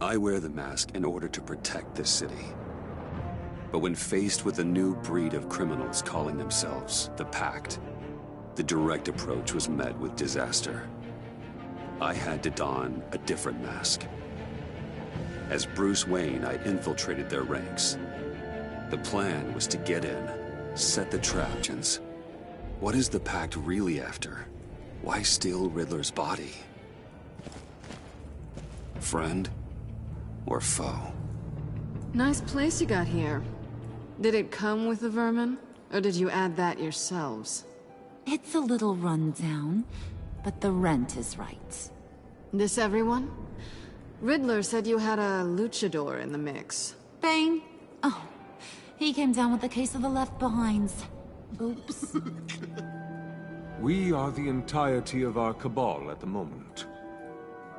I wear the mask in order to protect this city. But when faced with a new breed of criminals calling themselves the Pact, the direct approach was met with disaster. I had to don a different mask. As Bruce Wayne, I infiltrated their ranks. The plan was to get in, set the trap. What is the Pact really after? Why steal Riddler's body? Friend or foe? Nice place you got here. Did it come with the vermin? Or did you add that yourselves? It's a little run down, but the rent is right. This everyone? Riddler said you had a luchador in the mix. Bane? Oh, he came down with a case of the left behinds. Oops. We are the entirety of our cabal at the moment.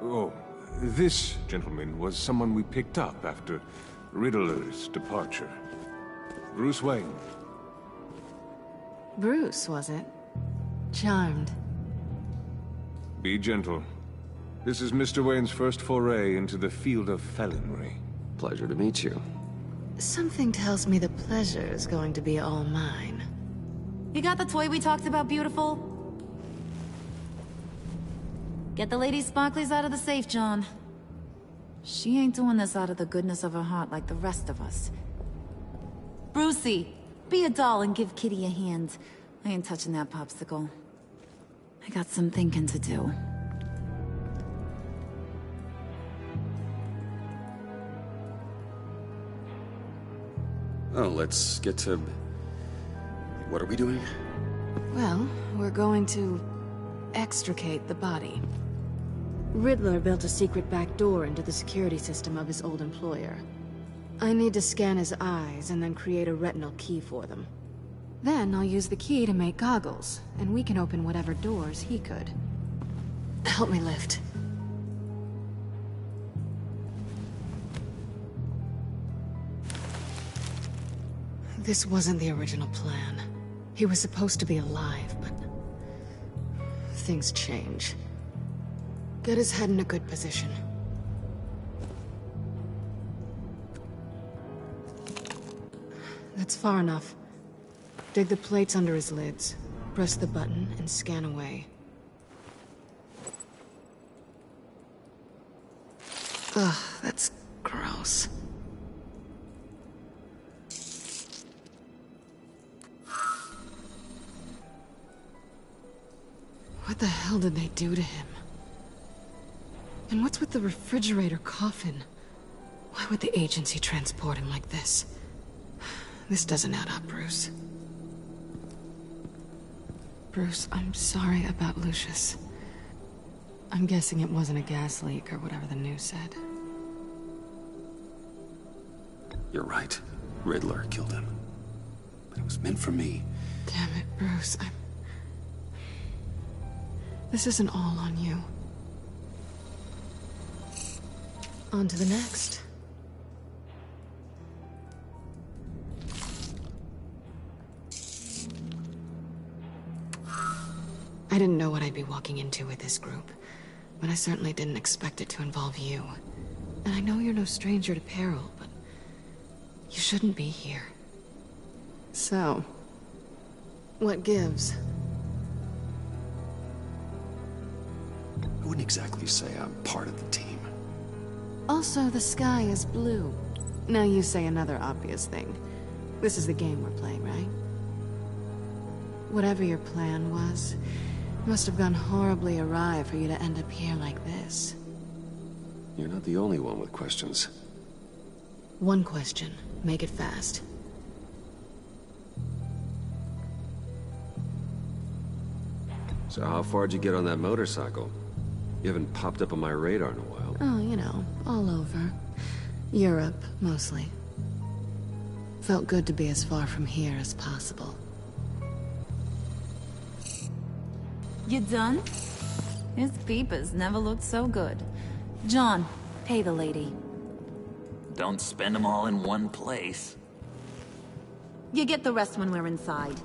Oh, this gentleman was someone we picked up after Riddler's departure. Bruce Wayne. Bruce, was it? Charmed. Be gentle. This is Mr. Wayne's first foray into the field of felonry. Pleasure to meet you. Something tells me the pleasure is going to be all mine. You got the toy we talked about, beautiful? Get the lady sparklies out of the safe, John. She ain't doing this out of the goodness of her heart like the rest of us. Brucey, be a doll and give Kitty a hand. I ain't touching that popsicle. I got some thinking to do. Oh, let's get to... What are we doing? Well, we're going to extricate the body. Riddler built a secret back door into the security system of his old employer. I need to scan his eyes and then create a retinal key for them. Then I'll use the key to make goggles, and we can open whatever doors he could. Help me lift. This wasn't the original plan. He was supposed to be alive, but... things change. Get his head in a good position. That's far enough. Dig the plates under his lids. Press the button and scan away. Ugh, that's gross. What the hell did they do to him? And what's with the refrigerator coffin? Why would the agency transport him like this? This doesn't add up, Bruce. Bruce, I'm sorry about Lucius. I'm guessing it wasn't a gas leak or whatever the news said. You're right. Riddler killed him. But it was meant for me. Damn it, Bruce. This isn't all on you. On to the next. I didn't know what I'd be walking into with this group, but I certainly didn't expect it to involve you. And I know you're no stranger to peril, but you shouldn't be here. So, what gives? I wouldn't exactly say I'm part of the team. Also, the sky is blue. Now you say another obvious thing. This is the game we're playing, right? Whatever your plan was, it must have gone horribly awry for you to end up here like this. You're not the only one with questions. One question. Make it fast. So how far'd you get on that motorcycle? You haven't popped up on my radar in a while. Oh, you know, all over. Europe, mostly. Felt good to be as far from here as possible. You done? His peepers never looked so good. John, pay the lady. Don't spend them all in one place. You get the rest when we're inside.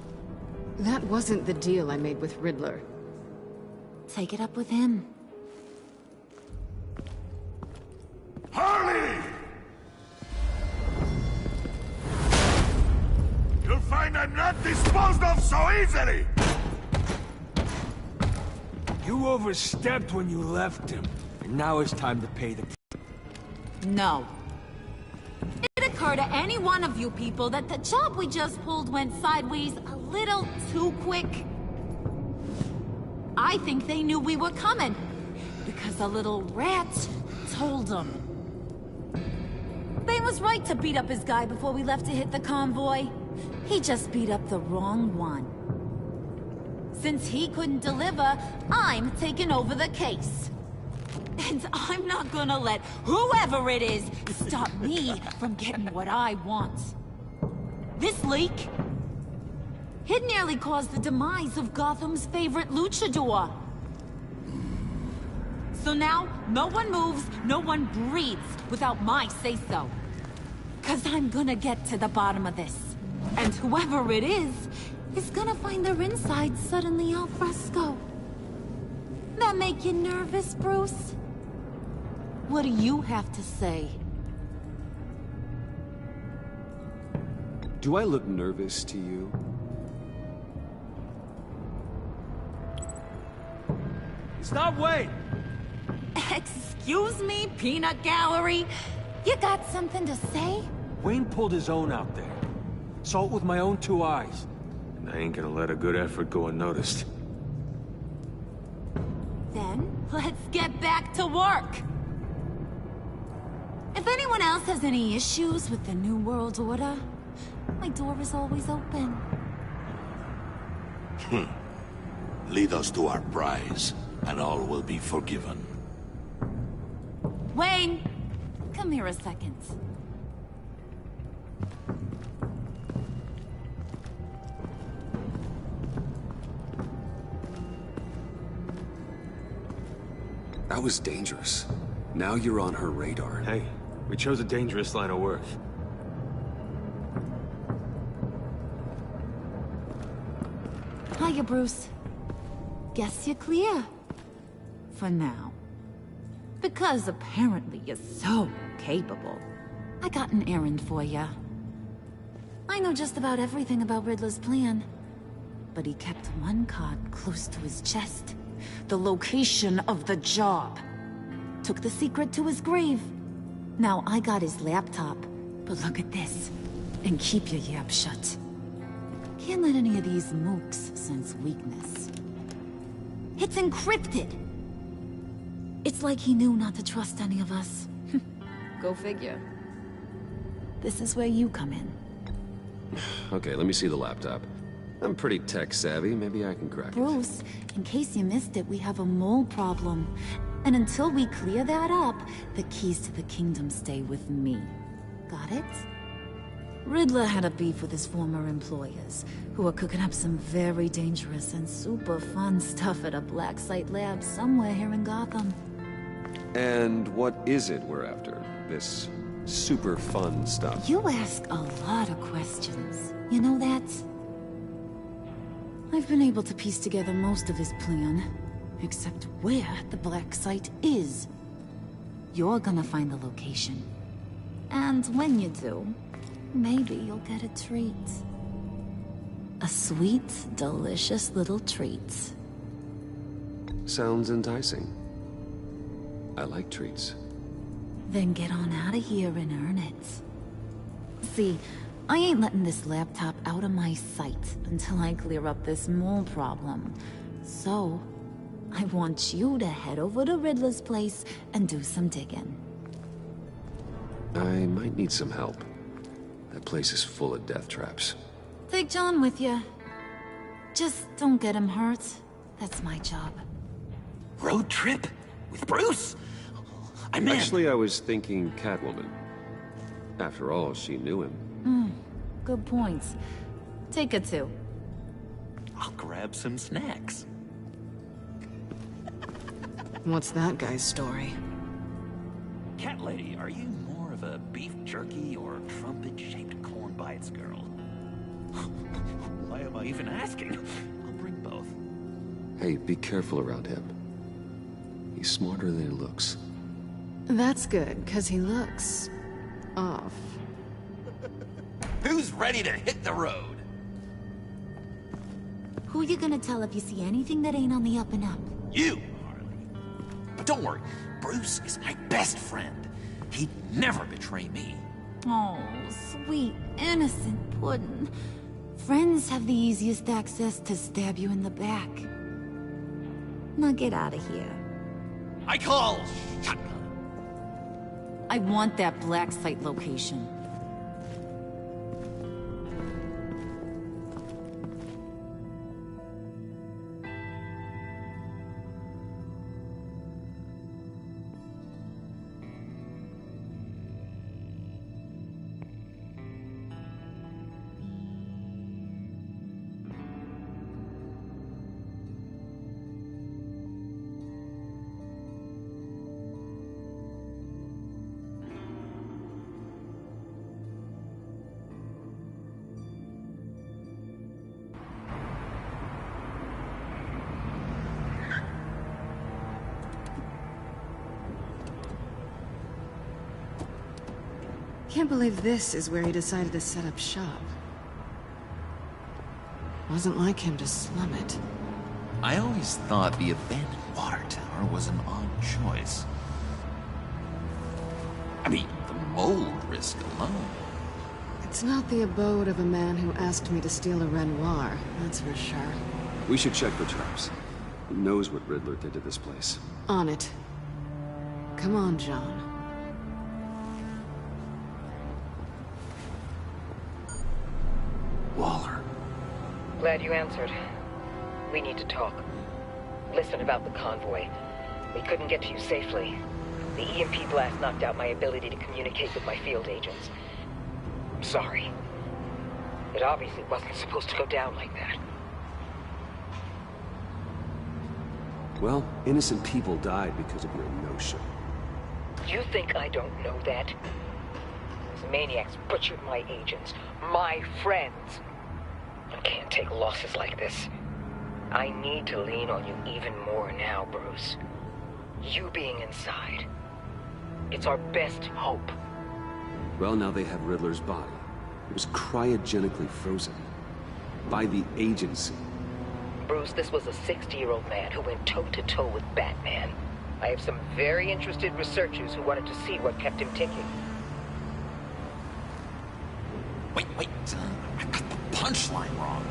That wasn't the deal I made with Riddler. Take it up with him. Harley! You'll find I'm not disposed of so easily! You overstepped when you left him, and now it's time to pay the... No. It occurred to any one of you people that the job we just pulled went sideways a little too quick? I think they knew we were coming, because a little rat told them. They was right to beat up his guy before we left to hit the convoy. He just beat up the wrong one. Since he couldn't deliver, I'm taking over the case. And I'm not gonna let whoever it is stop me from getting what I want. This leak, it nearly caused the demise of Gotham's favorite luchador. So now, no one moves, no one breathes without my say-so. 'Cause I'm gonna get to the bottom of this. And whoever it is gonna find their insides suddenly al fresco. That make you nervous, Bruce? What do you have to say? Do I look nervous to you? Stop, wait! Excuse me, peanut gallery? You got something to say? Wayne pulled his own out there. Saw it with my own 2 eyes. And I ain't gonna let a good effort go unnoticed. Then, let's get back to work. If anyone else has any issues with the New World Order, my door is always open. Lead us to our prize, and all will be forgiven. Wayne, come here a second. That was dangerous. Now you're on her radar. Hey, we chose a dangerous line of work. Hiya, Bruce. Guess you're clear. For now. Because apparently you're so capable. I got an errand for ya. I know just about everything about Riddler's plan. But he kept one card close to his chest. The location of the job. Took the secret to his grave. Now I got his laptop. But look at this. And keep your yap shut. Can't let any of these mooks sense weakness. It's encrypted! It's like he knew not to trust any of us. Go figure. This is where you come in. Okay, let me see the laptop. I'm pretty tech savvy, maybe I can crack it. Bruce, in case you missed it, we have a mole problem. And until we clear that up, the keys to the kingdom stay with me. Got it? Riddler had a beef with his former employers, who were cooking up some very dangerous and super fun stuff at a black site lab somewhere here in Gotham. And what is it we're after? This super fun stuff? You ask a lot of questions. You know that? I've been able to piece together most of his plan, except where the black site is. You're gonna find the location. And when you do, maybe you'll get a treat. A sweet, delicious little treat. Sounds enticing. I like treats. Then get on out of here and earn it. See, I ain't letting this laptop out of my sight until I clear up this mole problem. So, I want you to head over to Riddler's place and do some digging. I might need some help. That place is full of death traps. Take John with you. Just don't get him hurt. That's my job. Road trip? With Bruce? I'm in. Actually, I was thinking Catwoman. After all, she knew him. Good points. Take her too. I'll grab some snacks. What's that guy's story? Cat lady, are you more of a beef jerky or trumpet-shaped corn bites girl? Why am I even asking? I'll bring both. Hey, be careful around him. He's smarter than he looks. That's good, because he looks... off. Who's ready to hit the road? Who you gonna tell if you see anything that ain't on the up and up? You, Harley. But don't worry, Bruce is my best friend. He'd never betray me. Oh, sweet, innocent Puddin'. Friends have the easiest access to stab you in the back. Now get out of here. I call shotgun. I want that black site location. Can't believe this is where he decided to set up shop. Wasn't like him to slum it. I always thought the abandoned water tower was an odd choice. I mean, the mold risk alone. It's not the abode of a man who asked me to steal a Renoir, that's for sure. We should check the traps. Who knows what Riddler did to this place? On it. Come on, John. Waller. Glad you answered. We need to talk. Listen about the convoy. We couldn't get to you safely. The EMP blast knocked out my ability to communicate with my field agents. I'm sorry. It obviously wasn't supposed to go down like that. Well, innocent people died because of your no-show. You think I don't know that? These maniacs butchered my agents, my friends. I can't take losses like this. I need to lean on you even more now, Bruce. You being inside. It's our best hope. Well, now they have Riddler's body. It was cryogenically frozen. By the agency. Bruce, this was a 60-year-old man who went toe-to-toe with Batman. I have some very interested researchers who wanted to see what kept him ticking. Wait. I got the punchline wrong.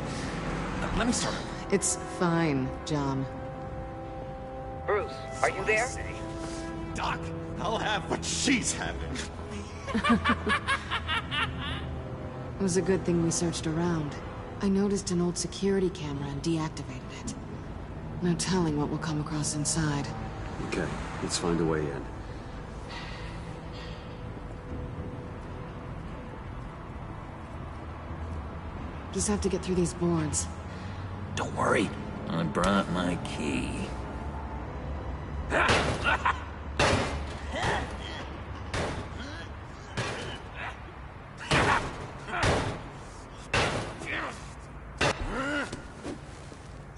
Let me start. It's fine, John. Bruce, are you there? Doc, I'll have what she's having. It was a good thing we searched around. I noticed an old security camera and deactivated it. No telling what we'll come across inside. Okay, let's find a way in. Just have to get through these boards. Don't worry, I brought my key.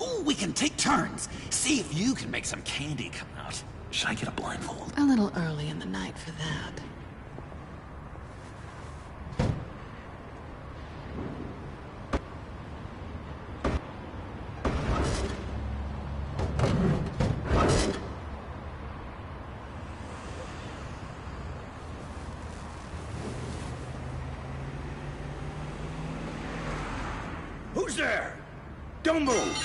Ooh, we can take turns. See if you can make some candy come out. Should I get a blindfold? A little early in the night for that. Who's there? Don't move!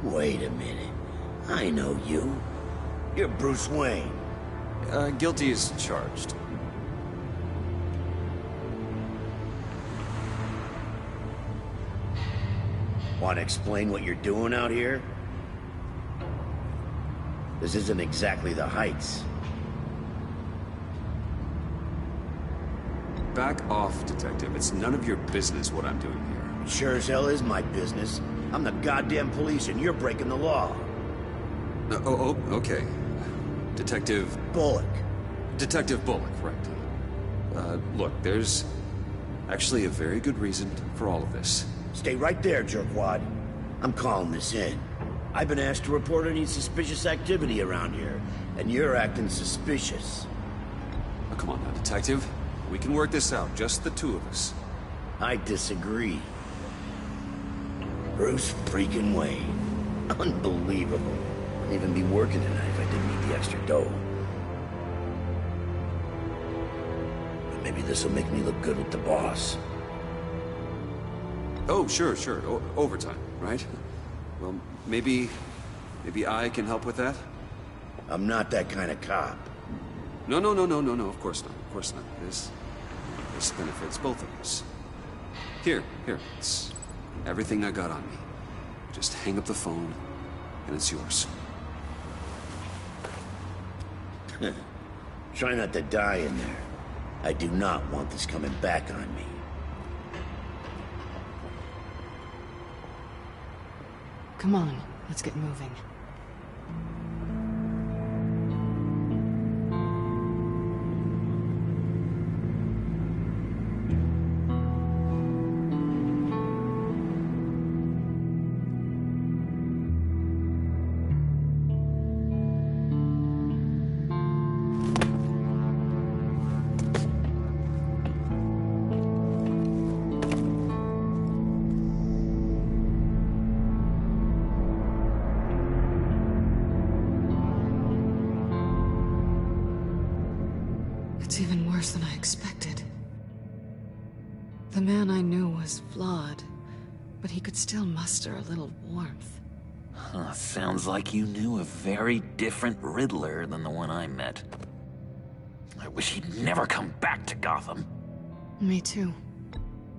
Wait a minute. I know you. You're Bruce Wayne. Guilty as charged. Want to explain what you're doing out here? This isn't exactly the Heights. Back off, Detective. It's none of your business what I'm doing here. It sure as hell is my business. I'm the goddamn police and you're breaking the law. Okay. Detective... Bullock. Detective Bullock, right. Look, there's actually a very good reason for all of this. Stay right there, jerkwad. I'm calling this in. I've been asked to report any suspicious activity around here, and you're acting suspicious. Oh, come on now, Detective. We can work this out, just the two of us. I disagree. Bruce freaking Wayne. Unbelievable. Wouldn't even be working tonight if I didn't need the extra dough. But maybe this'll make me look good with the boss. Oh, sure. Overtime, right? Well, maybe I can help with that? I'm not that kind of cop. No, of course not. This benefits both of us. Here, it's everything I got on me. Just hang up the phone, and it's yours. Try not to die in there. I do not want this coming back on me. Come on, let's get moving. It's even worse than I expected. The man I knew was flawed, but he could still muster a little warmth. Sounds like you knew a very different Riddler than the one I met. I wish he'd never come back to Gotham. Me too.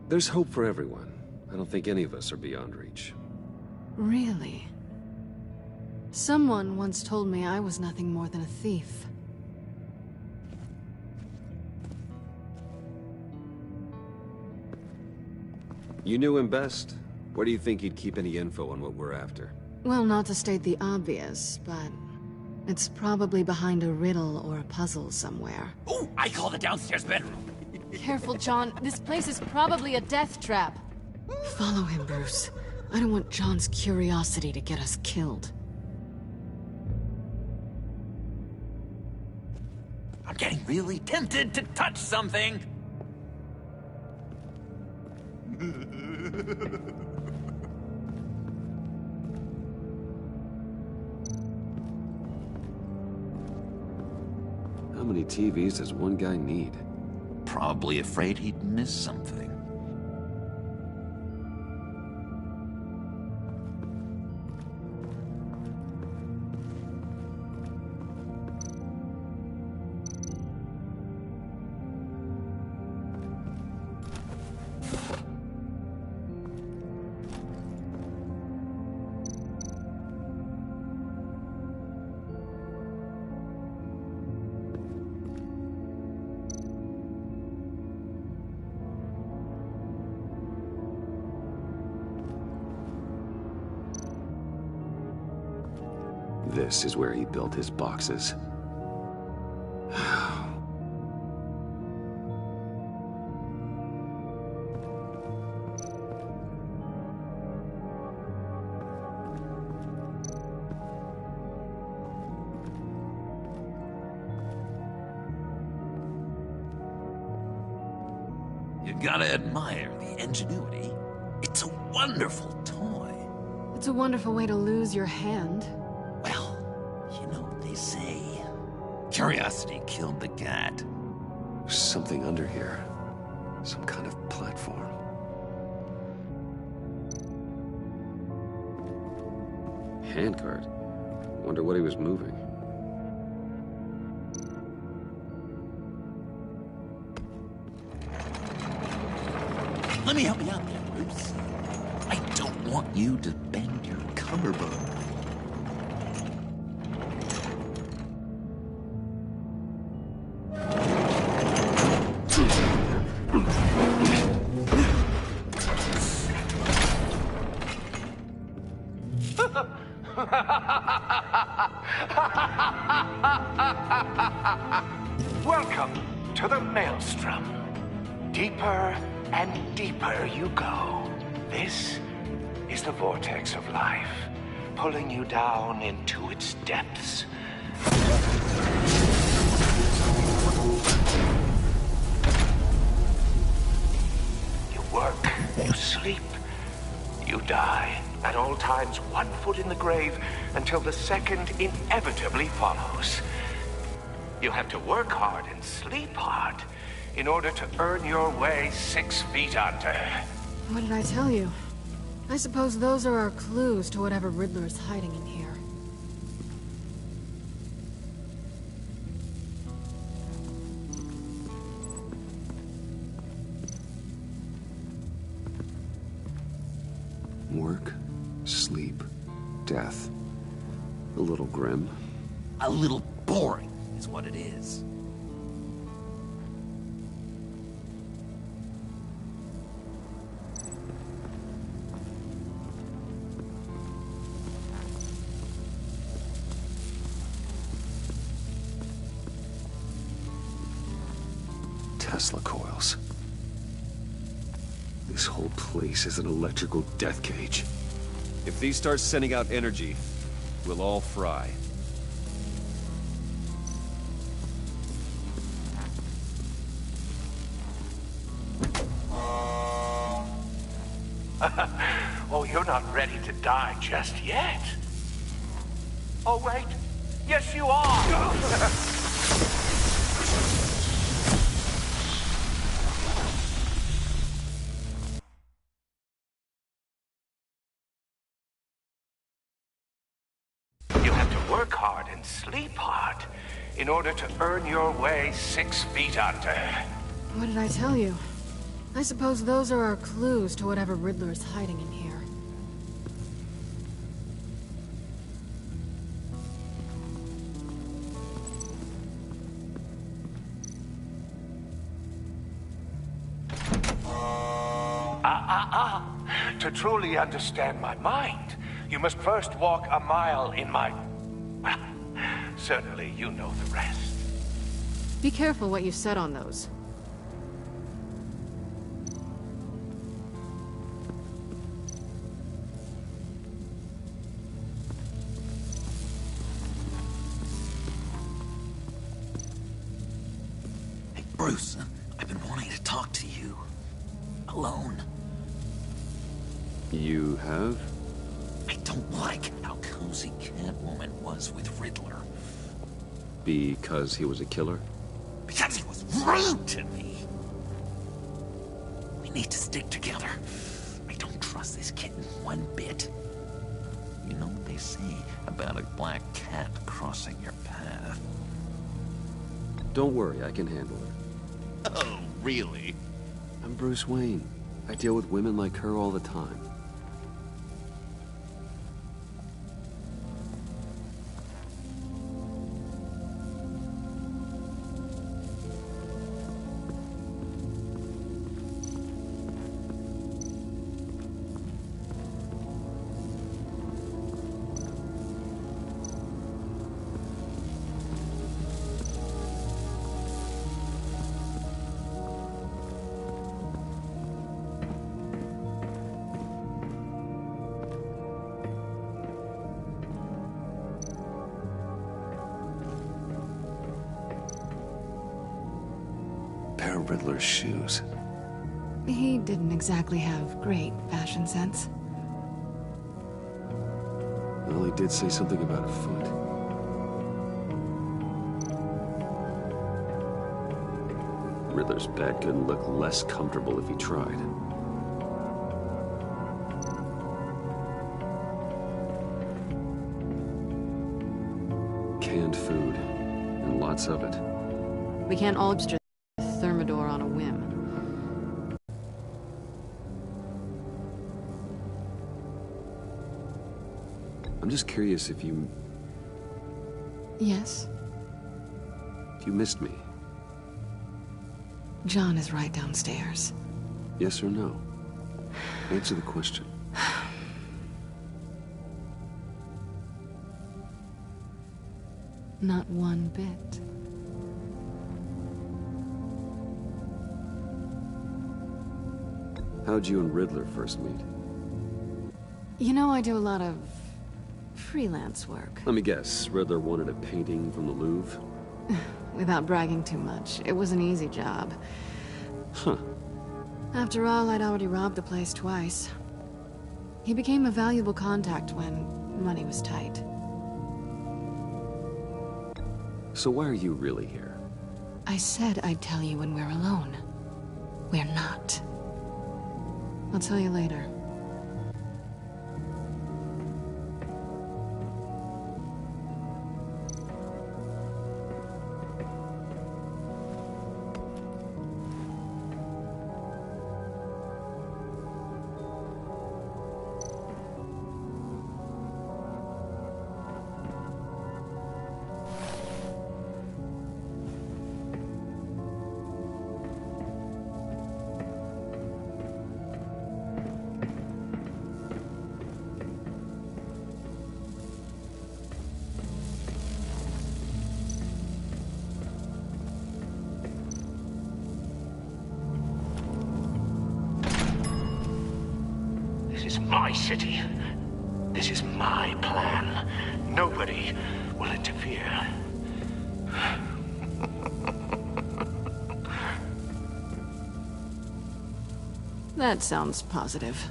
There's hope for everyone. I don't think any of us are beyond reach. Really? Someone once told me I was nothing more than a thief. You knew him best. Where do you think he'd keep any info on what we're after? Well, not to state the obvious, but it's probably behind a riddle or a puzzle somewhere. Oh, I call the downstairs bedroom. Careful, John. This place is probably a death trap. Follow him, Bruce. I don't want John's curiosity to get us killed. I'm getting really tempted to touch something. How many TVs does one guy need? Probably afraid he'd miss something. This is where he built his boxes. You gotta admire the ingenuity. It's a wonderful toy. It's a wonderful way to lose your hand. Well, you know what they say. Curiosity killed the cat. There's something under here. Some kind of platform. Handcart. Wonder what he was moving. Let me help you out there, Bruce. I don't want you to bend your collarbone. Welcome to the Maelstrom. Deeper and deeper you go. This is the vortex of life, pulling you down into its depths. You work, you sleep, you die. At all times, 1 foot in the grave until the second inevitably follows. You have to work hard and sleep hard in order to earn your way 6 feet under. What did I tell you? I suppose those are our clues to whatever Riddler is hiding in here. Work, sleep, death. A little grim. A little boring is what it is. Tesla coils. This whole place is an electrical death cage. If these start sending out energy, we'll all fry. Oh, you're not ready to die just yet. Oh, wait. Yes, you are. You have to work hard and sleep hard in order to earn your way 6 feet under. What did I tell you? I suppose those are our clues to whatever Riddler is hiding in here. To truly understand my mind, you must first walk a mile in my... Well, certainly you know the rest. Be careful what you said on those. Hey, Bruce, I've been wanting to talk to you. Alone. You have? I don't like how cozy Catwoman was with Riddler. Because he was a killer? Because he was rude to me. We need to stick together. I don't trust this kitten one bit. You know what they say about a black cat crossing your path? Don't worry, I can handle it. Oh, really? I'm Bruce Wayne. I deal with women like her all the time. Pair of Riddler's shoes. He didn't exactly have great fashion sense. Well, he did say something about a foot. Riddler's bed couldn't look less comfortable if he tried. Canned food, and lots of it. We can't all just Thermidor on a whim. I'm just curious if you... Yes? If you missed me. John is right downstairs. Yes or no? Answer the question. Not one bit. How'd you and Riddler first meet? You know, I do a lot of freelance work. Let me guess, Riddler wanted a painting from the Louvre? Without bragging too much, it was an easy job. Huh. After all, I'd already robbed the place twice. He became a valuable contact when money was tight. So why are you really here? I said I'd tell you when we're alone. We're not. I'll tell you later. This is my city. This is my plan. Nobody will interfere. That sounds positive.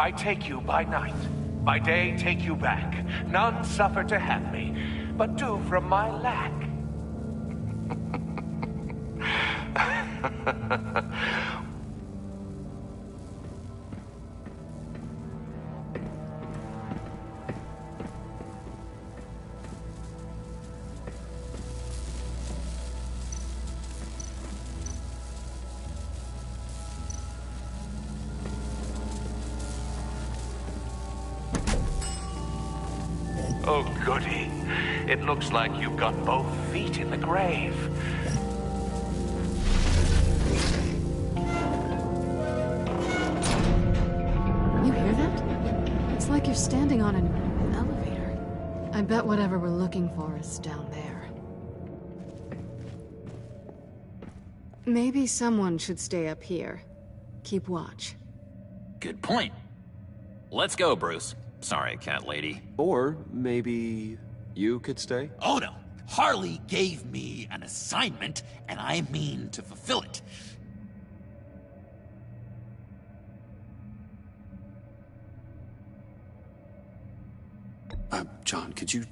I take you by night. By day, take you back. None suffer to have me, but do from my lack. Oh, goody. It looks like you've got both feet in the grave. You hear that? It's like you're standing on an elevator. I bet whatever we're looking for is down there. Maybe someone should stay up here. Keep watch. Good point. Let's go, Bruce. Sorry, cat lady. Or maybe you could stay? Oh no. Harley gave me an assignment, and I mean to fulfill it. John, could you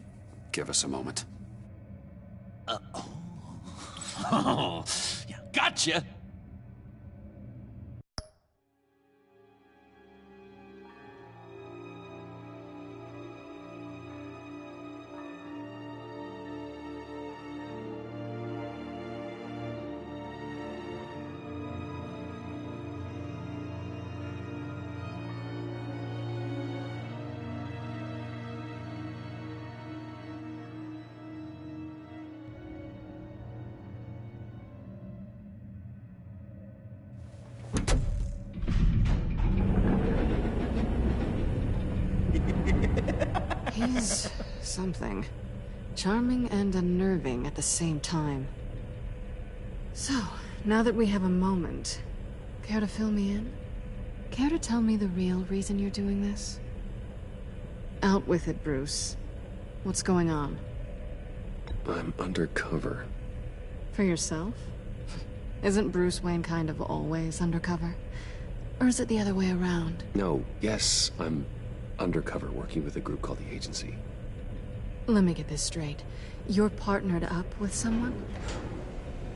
give us a moment? Oh, yeah, gotcha. He's something. Charming and unnerving at the same time. So, now that we have a moment, care to fill me in? Care to tell me the real reason you're doing this? Out with it, Bruce. What's going on? I'm undercover. For yourself? Isn't Bruce Wayne kind of always undercover? Or is it the other way around? No, yes, I'm undercover working with a group called the Agency. Let me get this straight. You're partnered up with someone?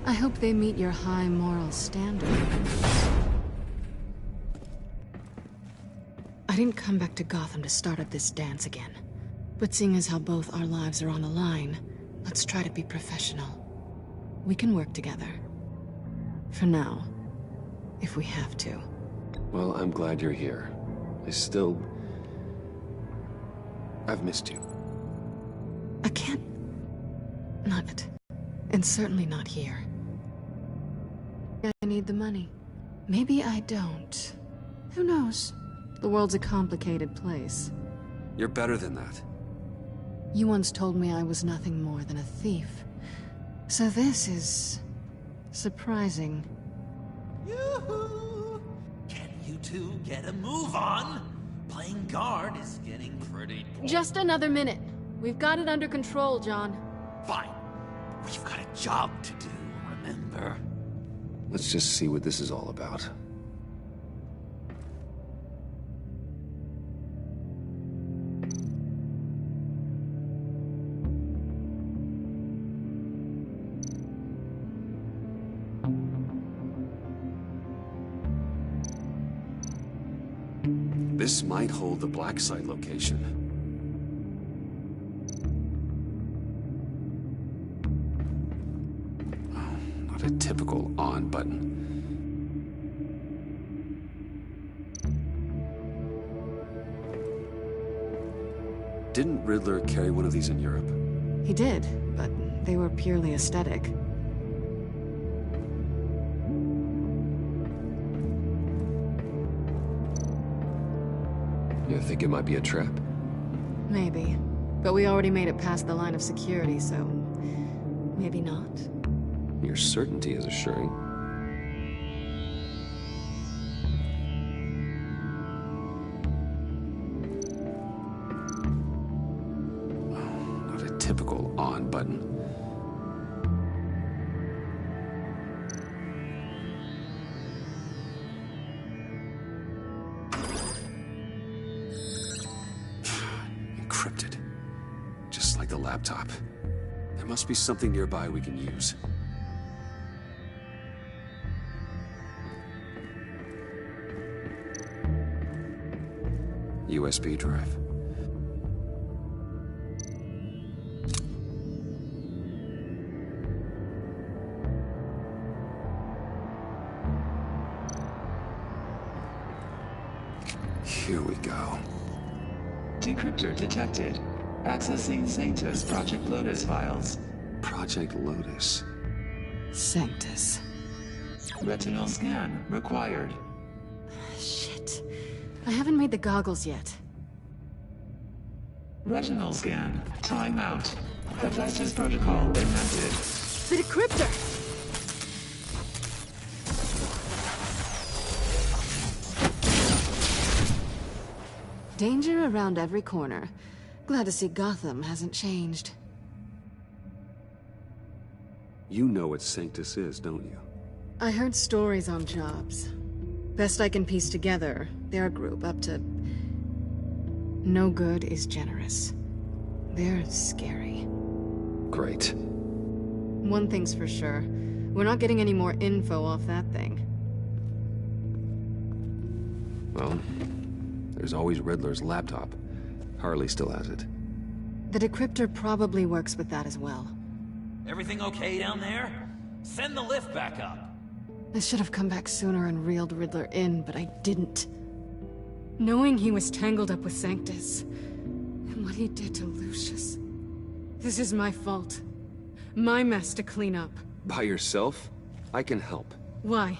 I hope they meet your high moral standard. I didn't come back to Gotham to start up this dance again. But seeing as how both our lives are on the line, let's try to be professional. We can work together. For now. If we have to. Well, I'm glad you're here. I've missed you. I can't... Not... And certainly not here. I need the money. Maybe I don't. Who knows? The world's a complicated place. You're better than that. You once told me I was nothing more than a thief. So this is... surprising. Yoo-hoo! Can you two get a move on? Playing guard is getting pretty... Just another minute. We've got it under control, John. Fine. We've got a job to do, remember? Let's just see what this is all about. This might hold the black site location. Oh, not a typical on button. Didn't Riddler carry one of these in Europe? He did, but they were purely aesthetic. You think it might be a trap? Maybe. But we already made it past the line of security, so... maybe not. Your certainty is assuring. Oh, not a typical on button. Encrypted. Just like the laptop. There must be something nearby we can use. USB drive. Here we go. Decryptor detected. Accessing Sanctus Project Lotus files. Project Lotus. Sanctus. Retinal scan required. Shit. I haven't made the goggles yet. Retinal scan. Timeout. Hephaestus protocol invented. The decryptor! Danger around every corner. Glad to see Gotham hasn't changed. You know what Sanctus is, don't you? I heard stories on jobs. Best I can piece together, they're a group up to... no good is generous. They're scary. Great. One thing's for sure. We're not getting any more info off that thing. Well, there's always Riddler's laptop. Harley still has it. The decryptor probably works with that as well. Everything okay down there? Send the lift back up. I should have come back sooner and reeled Riddler in, but I didn't. Knowing he was tangled up with Sanctus, and what he did to Lucius. This is my fault. My mess to clean up. By yourself? I can help. Why?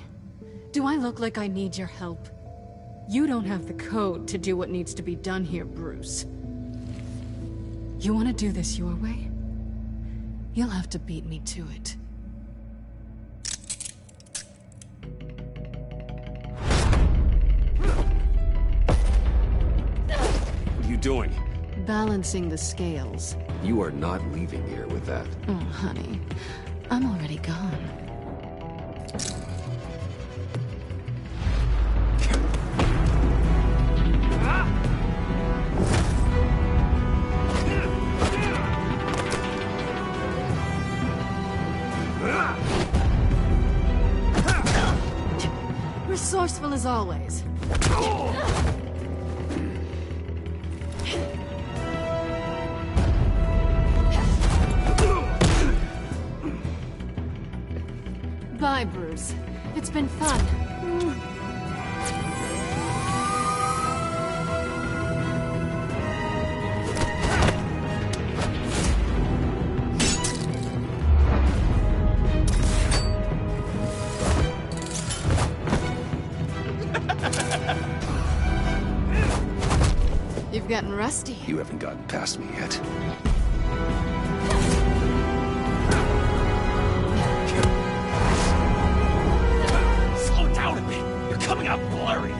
Do I look like I need your help? You don't have the code to do what needs to be done here, Bruce. You want to do this your way? You'll have to beat me to it. What are you doing? Balancing the scales. You are not leaving here with that. Oh, honey. I'm already gone. Resourceful as always. Bye, Bruce. It's been fun. You've gotten rusty. You haven't gotten past me yet. Slow down a bit. You're coming out blurry.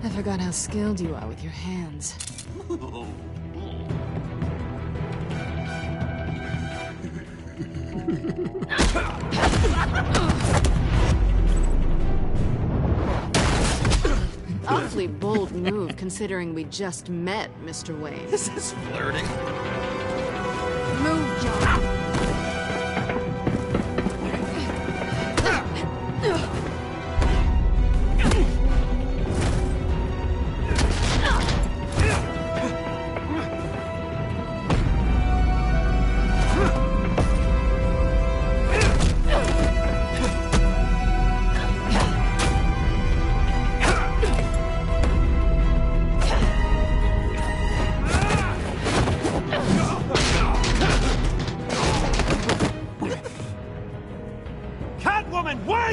I forgot how skilled you are with your hands. Awfully bold move, considering we just met, Mr. Wayne. This is flirting. Move, John.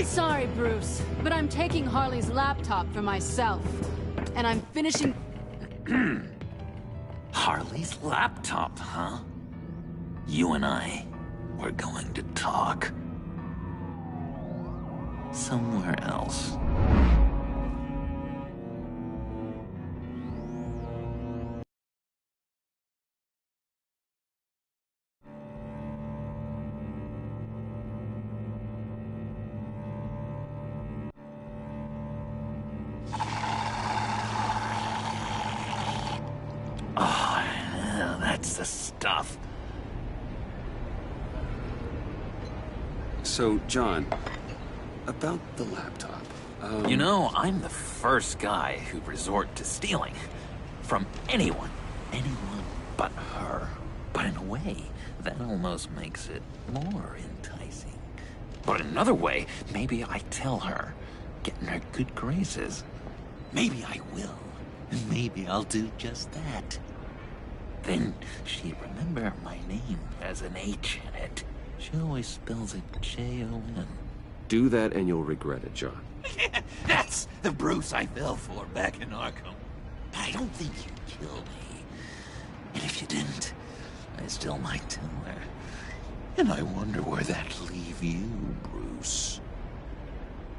Sorry, Bruce, but I'm taking Harley's laptop for myself. And I'm finishing... Harley's laptop, huh? You and I, we're going to talk. Somewhere else. That's the stuff. So, John, about the laptop. You know, I'm the first guy who'd resort to stealing. From anyone. Anyone but her. But in a way, that almost makes it more enticing. But in another way, maybe I tell her, get in her good graces. Maybe I will. And maybe I'll do just that. Then she'd remember my name as an H in it. She always spells it J-O-N. Do that and you'll regret it, John. That's the Bruce I fell for back in Arkham. But I don't think you'd kill me. And if you didn't, I still might tell her. And I wonder where that'd leave you, Bruce.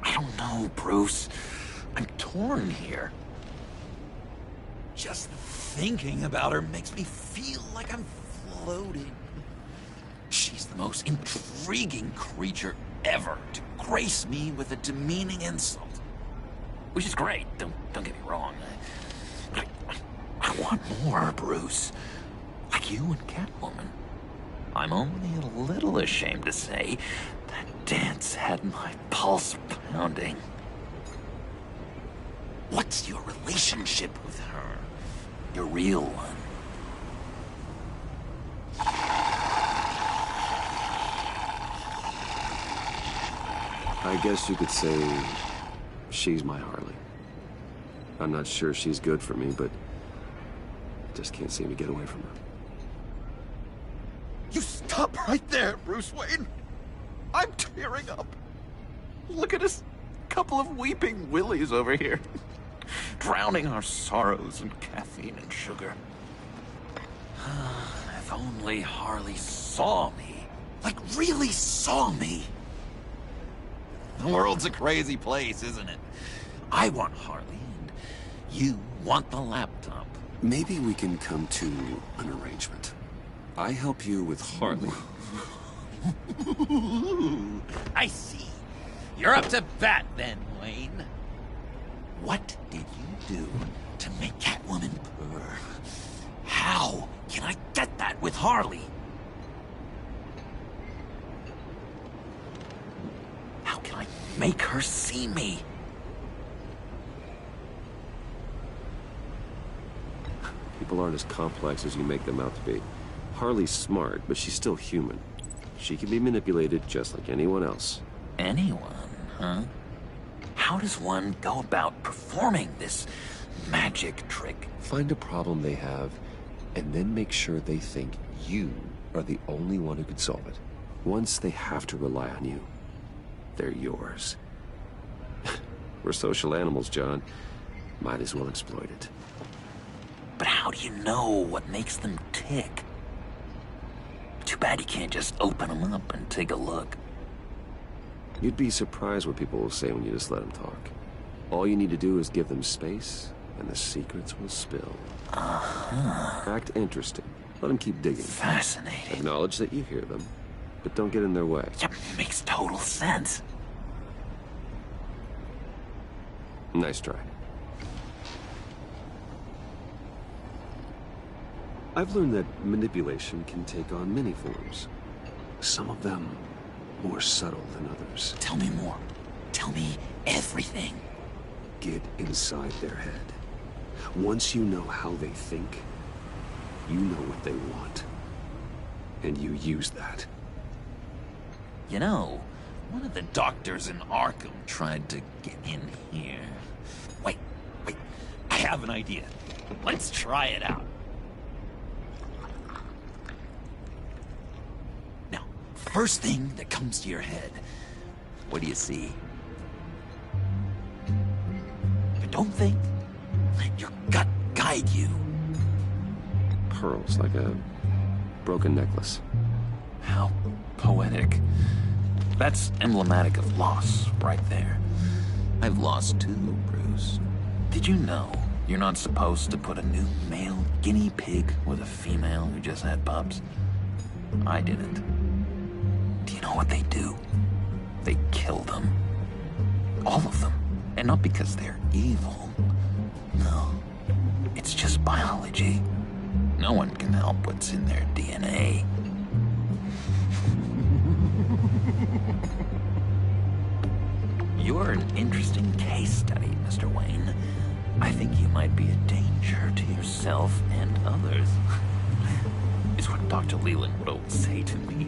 I don't know, Bruce. I'm torn here. Just thinking about her makes me feel like I'm floating. She's the most intriguing creature ever to grace me with a demeaning insult. Which is great, don't get me wrong. I want more, Bruce. Like you and Catwoman. I'm only a little ashamed to say that dance had my pulse pounding. What's your relationship with her? Your real one? I guess you could say she's my Harley. I'm not sure she's good for me, but I just can't seem to get away from her. You stop right there, Bruce Wayne. I'm tearing up. Look at us, couple of weeping willies over here. Drowning our sorrows in caffeine and sugar. If only Harley saw me. Like, really saw me. The world's a crazy place, isn't it? I want Harley, and you want the laptop. Maybe we can come to an arrangement. I help you with Harley. I see. You're up to bat then, Wayne. What did you do to make Catwoman purr? How can I get that with Harley? How can I make her see me? People aren't as complex as you make them out to be. Harley's smart, but she's still human. She can be manipulated just like anyone else. Anyone, huh? How does one go about performing this magic trick? Find a problem they have, and then make sure they think you are the only one who could solve it. Once they have to rely on you, they're yours. We're social animals, John. Might as well exploit it. But how do you know what makes them tick? Too bad you can't just open them up and take a look. You'd be surprised what people will say when you just let them talk. All you need to do is give them space, and the secrets will spill. Act interesting. Let them keep digging. Fascinating. Acknowledge that you hear them, but don't get in their way. Yep, makes total sense. Nice try. I've learned that manipulation can take on many forms. Some of them more subtle than others. Tell me more. Tell me everything. Get inside their head. Once you know how they think, you know what they want. And you use that. You know, one of the doctors in Arkham tried to get in here. Wait. I have an idea. Let's try it out. Now, first thing that comes to your head, what do you see? But don't think. Let your gut guide you. Pearls, like a broken necklace. How poetic. That's emblematic of loss, right there. I've lost too, Bruce. Did you know you're not supposed to put a new male guinea pig with a female who just had pups? I didn't. Do you know what they do? They kill them. All of them. And not because they're evil. No. It's just biology. No one can help what's in their DNA. You're an interesting case study, Mr. Wayne. I think you might be a danger to yourself and others. It's what Dr. Leland would always say to me.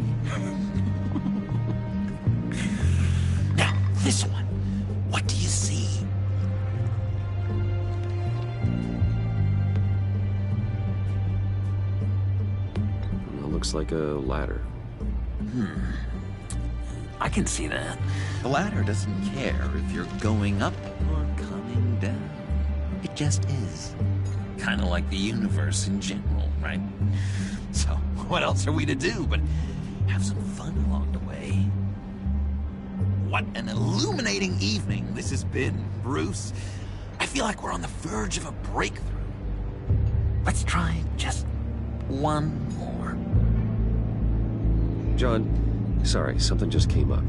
Now, this one. What do you see? It looks like a ladder. I can see that. The ladder doesn't care if you're going up or coming down. It just is. Kind of like the universe in general, right? So, what else are we to do but have some fun along the way? What an illuminating evening this has been, Bruce. I feel like we're on the verge of a breakthrough. Let's try just one more. John, sorry, something just came up.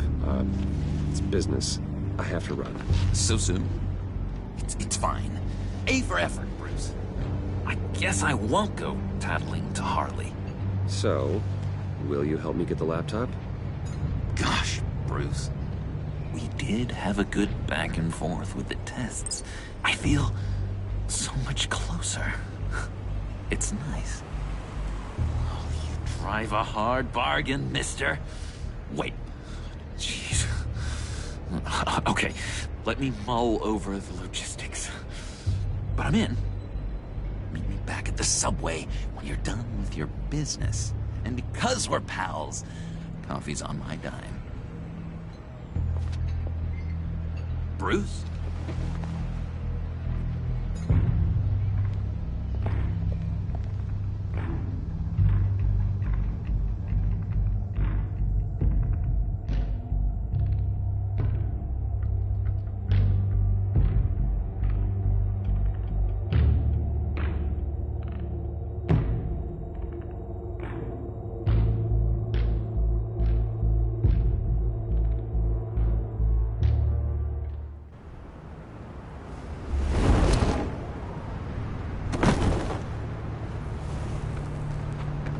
It's business. I have to run. So soon? It's fine. A for effort, Bruce. I guess I won't go tattling to Harley. So, will you help me get the laptop? Gosh, Bruce. We did have a good back and forth with the tests. I feel so much closer. It's nice. Oh, you drive a hard bargain, mister. Wait. Jeez. Okay, let me mull over the logistics. But I'm in. Meet me back at the subway when you're done with your business. And because we're pals, coffee's on my dime. Bruce?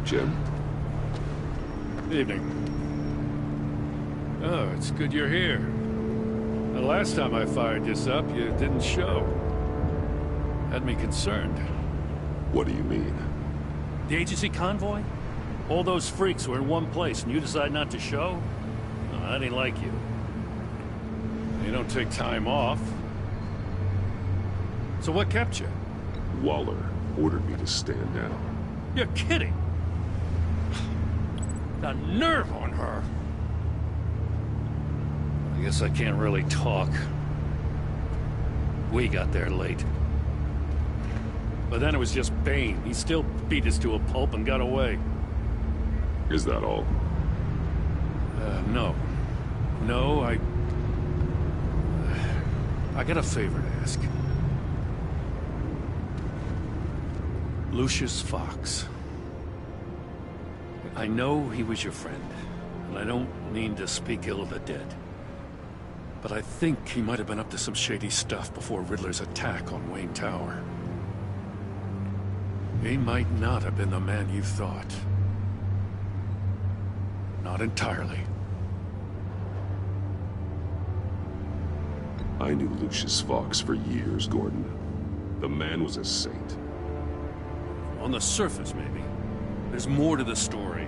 Jim? Evening. Oh, it's good you're here. The last time I fired this up, you didn't show. Had me concerned. What do you mean? The agency convoy? All those freaks were in one place and you decide not to show? Oh, I didn't like you. You don't take time off. So what kept you? Waller ordered me to stand down. You're kidding! The nerve on her! I guess I can't really talk. We got there late. But then it was just Bane. He still beat us to a pulp and got away. Is that all? No. No, I got a favor to ask. Lucius Fox. I know he was your friend, and I don't mean to speak ill of the dead. But I think he might have been up to some shady stuff before Riddler's attack on Wayne Tower. He might not have been the man you thought. Not entirely. I knew Lucius Fox for years, Gordon. The man was a saint. On the surface, maybe. There's more to the story.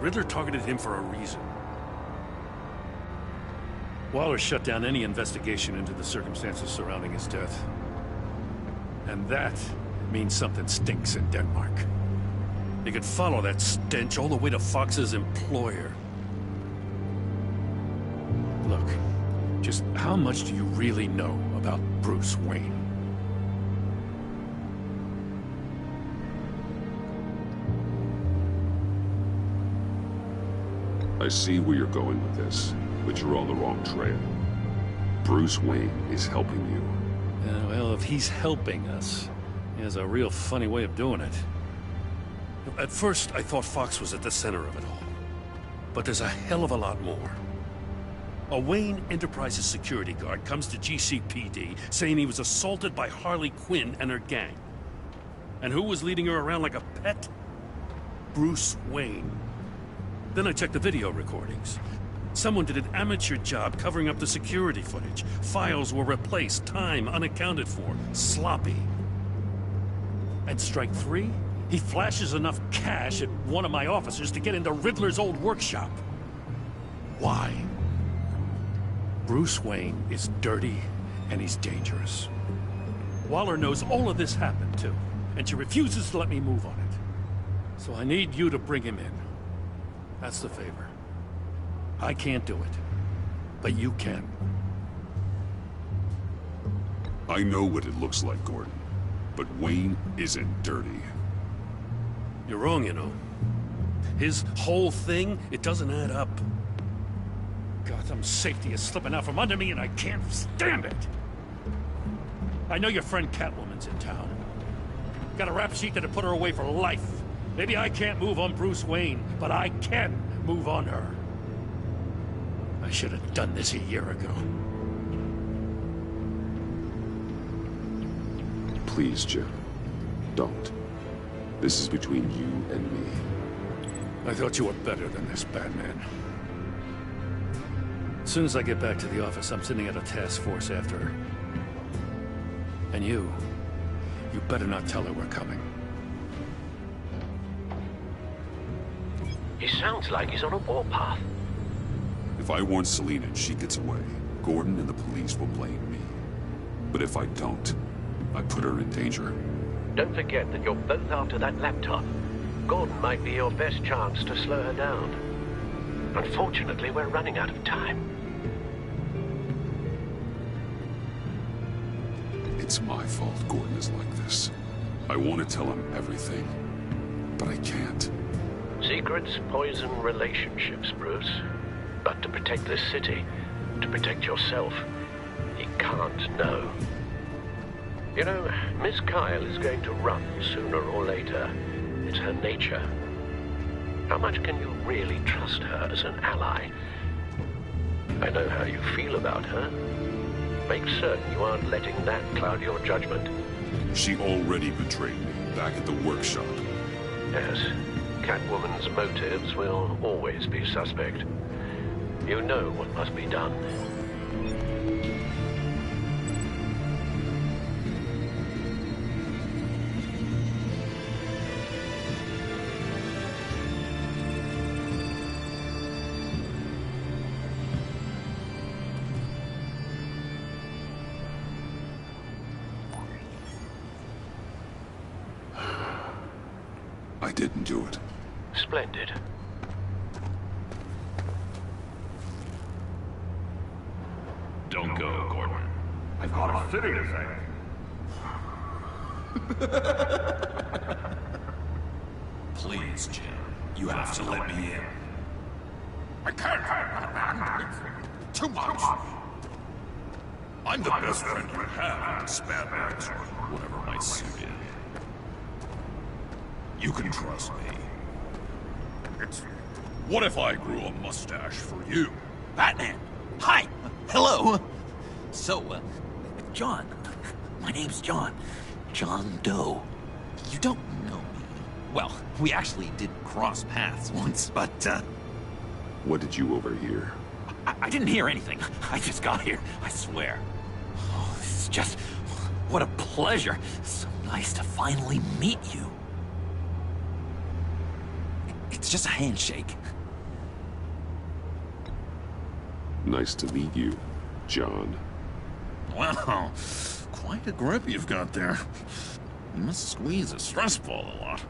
Riddler targeted him for a reason. Waller shut down any investigation into the circumstances surrounding his death. And that means something stinks in Denmark. You could follow that stench all the way to Fox's employer. Look, just how much do you really know about Bruce Wayne? I see where you're going with this, but you're on the wrong trail. Bruce Wayne is helping you. Well, if he's helping us, he has a real funny way of doing it. At first, I thought Fox was at the center of it all. But there's a hell of a lot more. A Wayne Enterprises security guard comes to GCPD saying he was assaulted by Harley Quinn and her gang. And who was leading her around like a pet? Bruce Wayne. Then I checked the video recordings. Someone did an amateur job covering up the security footage. Files were replaced, time unaccounted for, sloppy. At strike 3, he flashes enough cash at one of my officers to get into Riddler's old workshop. Why? Bruce Wayne is dirty and he's dangerous. Waller knows all of this happened too, and she refuses to let me move on it. So I need you to bring him in. That's the favor. I can't do it, but you can. I know what it looks like, Gordon, but Wayne isn't dirty. You're wrong, you know. His whole thing, it doesn't add up. Gotham's safety is slipping out from under me and I can't stand it! I know your friend Catwoman's in town. Got a rap sheet that'd put her away for life. Maybe I can't move on Bruce Wayne, but I can move on her. I should have done this a year ago. Please, Jim. Don't. This is between you and me. I thought you were better than this, Batman. As soon as I get back to the office, I'm sending out a task force after her. And you better not tell her we're coming. He sounds like he's on a warpath. If I warn Selina and she gets away, Gordon and the police will blame me. But if I don't, I put her in danger. Don't forget that you're both after that laptop. Gordon might be your best chance to slow her down. Unfortunately, we're running out of time. It's my fault Gordon is like this. I want to tell him everything, but I can't. Secrets poison relationships, Bruce. But to protect this city, to protect yourself, he can't know. You know, Miss Kyle is going to run sooner or later. It's her nature. How much can you really trust her as an ally? I know how you feel about her. Make certain you aren't letting that cloud your judgment. She already betrayed me back at the workshop. Yes, Catwoman's motives will always be suspect. You know what must be done. I didn't do it. Splendid. Don't go, Gordon. I've got a fitting to say. Please, Jim. You have to let me in. I can't, man. Too much. I'm the best friend you have in TheAcebandit, or whatever my suit is. You can trust me. What if I grew a mustache for you? Batman! Hi! Hello! So, John. My name's John. John Doe. You don't know me. Well, we actually did cross paths once, but, What did you overhear? I didn't hear anything. I just got here, I swear. Oh, this is just... what a pleasure. So nice to finally meet you. It's just a handshake. Nice to meet you, John. Wow, quite a grip you've got there. You must squeeze a stress ball a lot.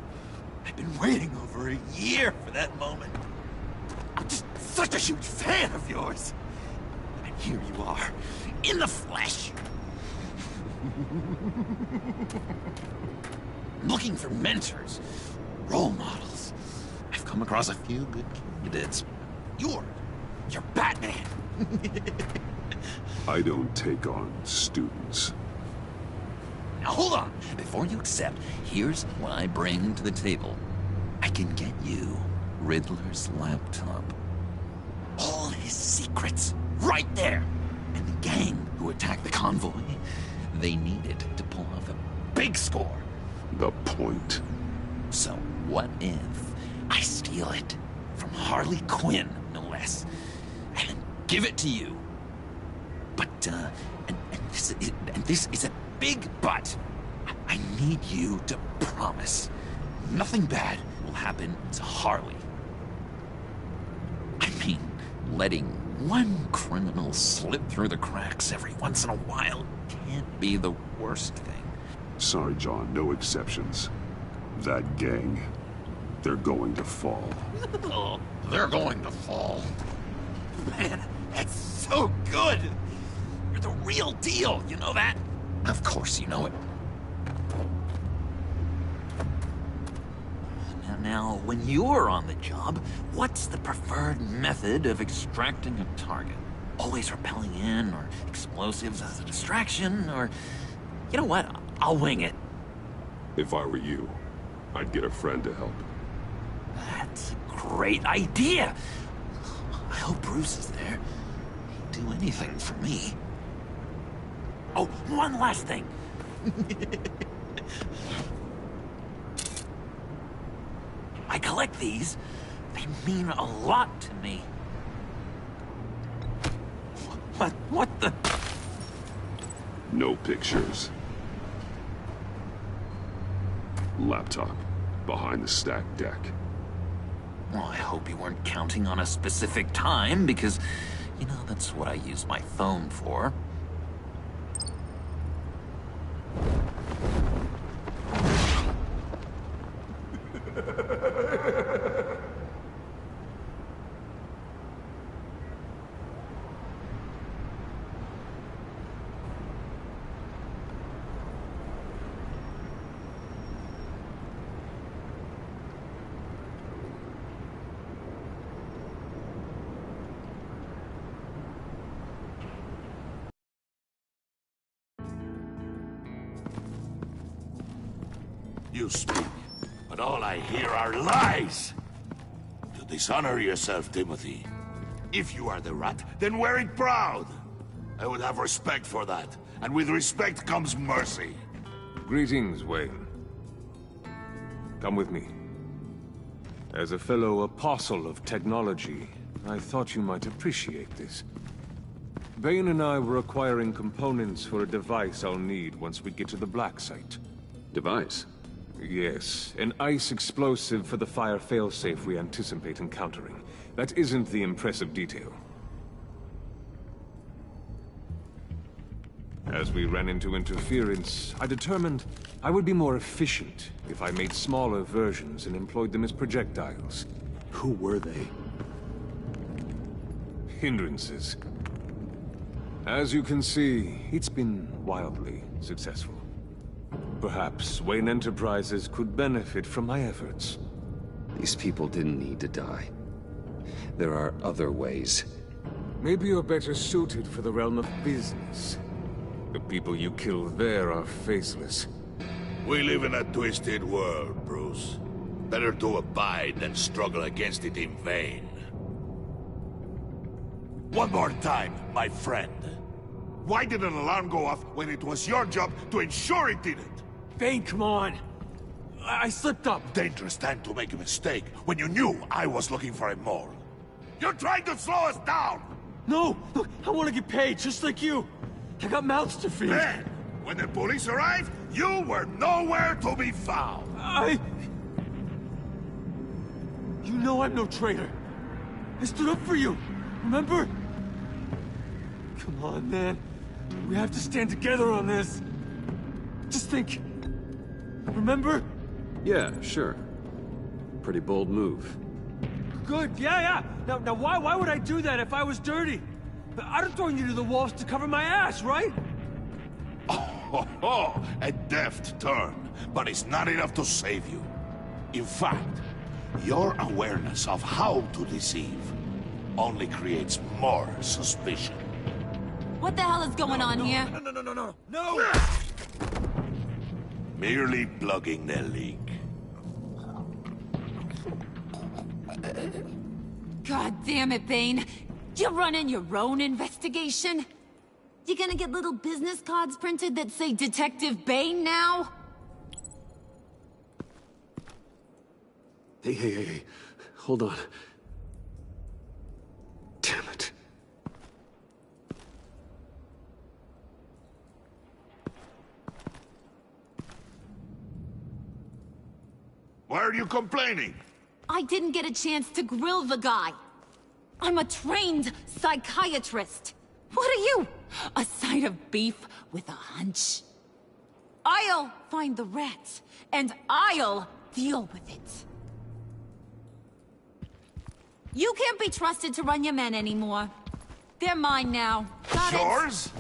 I've been waiting over a year for that moment. I'm just such a huge fan of yours. And here you are, in the flesh. I'm looking for mentors, role models. I've come across a few good candidates. You're Batman. I don't take on students. Now hold on. Before you accept, here's what I bring to the table. I can get you Riddler's laptop. All his secrets, right there. And the gang who attacked the convoy, they needed to pull off a big score. The point. So what if I steal it from Harley Quinn, no less, and give it to you? But, and this is a big but. I need you to promise nothing bad will happen to Harley. I mean, letting one criminal slip through the cracks every once in a while can't be the worst thing. Sorry, John, no exceptions. That gang, they're going to fall. They're going to fall. Man, that's so good! You're the real deal, you know that? Of course you know it. Now, when you're on the job, what's the preferred method of extracting a target? Always rappelling in, or explosives as a distraction, or... You know what? I'll wing it. If I were you, I'd get a friend to help. That's a great idea! I hope Bruce is there. He'd do anything for me. Oh, one last thing. I collect these. They mean a lot to me. What the... No pictures. Laptop. Behind the stacked deck. Well, I hope you weren't counting on a specific time, because, you know, that's what I use my phone for. You speak, but all I hear are lies! You dishonor yourself, Timothy. If you are the rat, then wear it proud! I would have respect for that, and with respect comes mercy. Greetings, Wayne. Come with me. As a fellow apostle of technology, I thought you might appreciate this. Bane and I were acquiring components for a device I'll need once we get to the Black Site. Device? Yes, an ice explosive for the fire failsafe we anticipate encountering. That isn't the impressive detail. As we ran into interference, I determined I would be more efficient if I made smaller versions and employed them as projectiles. Who were they? Hindrances. As you can see, it's been wildly successful. Perhaps Wayne Enterprises could benefit from my efforts. These people didn't need to die. There are other ways. Maybe you're better suited for the realm of business. The people you kill there are faceless. We live in a twisted world, Bruce. Better to abide than struggle against it in vain. One more time, my friend. Why did an alarm go off when it was your job to ensure it didn't? Bane, come on! I slipped up! Dangerous time to make a mistake when you knew I was looking for a mole. You're trying to slow us down! No! Look, I want to get paid, just like you! I got mouths to feed! Then, when the police arrived, you were nowhere to be found! You know I'm no traitor! I stood up for you, remember? Come on, man. We have to stand together on this. Just think. Remember? Yeah, sure. Pretty bold move. Good, yeah. Now why would I do that if I was dirty? I'd have thrown you to the wolves to cover my ass, right? Oh, a deft turn, but it's not enough to save you. In fact, your awareness of how to deceive only creates more suspicion. What the hell is going on here? No! Merely plugging the leak. God damn it, Bane. You're running your own investigation? You gonna get little business cards printed that say Detective Bane now? Hey. Hold on. Damn it. Why are you complaining? I didn't get a chance to grill the guy. I'm a trained psychiatrist. What are you? A side of beef with a hunch? I'll find the rats, and I'll deal with it. You can't be trusted to run your men anymore. They're mine now. Got it? Yours?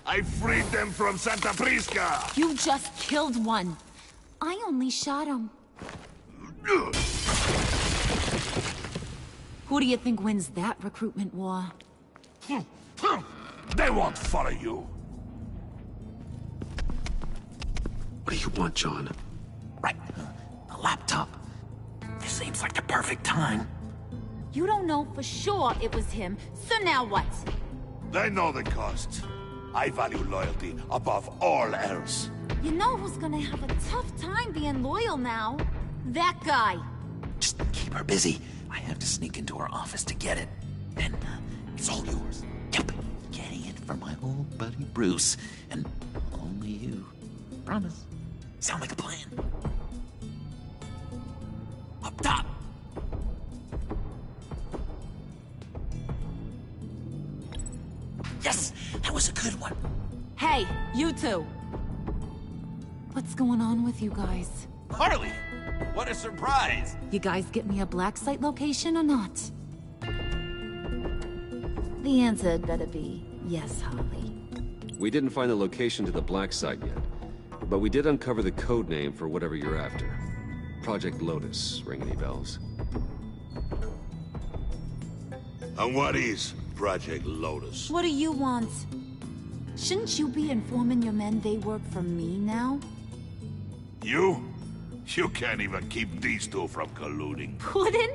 I freed them from Santa Prisca! You just killed one. I only shot him. Who do you think wins that recruitment war? They won't follow you. What do you want, John? Right. A laptop. This seems like the perfect time. You don't know for sure it was him, so now what? They know the cost. I value loyalty above all else. You know who's gonna have a tough time being loyal now? That guy. Just keep her busy. I have to sneak into her office to get it. And it's all yours. Yep. Getting it for my old buddy Bruce. And only you. Promise. Sound like a plan? Up top! Yes! That was a good one. Hey, you two. What's going on with you guys? Harley! What a surprise! You guys get me a black site location or not? The answer had better be yes, Harley. We didn't find the location to the black site yet, but we did uncover the code name for whatever you're after. Project Lotus. Ring any bells? And what is Project Lotus? What do you want? Shouldn't you be informing your men they work for me now? You? You can't even keep these two from colluding. Puddin'?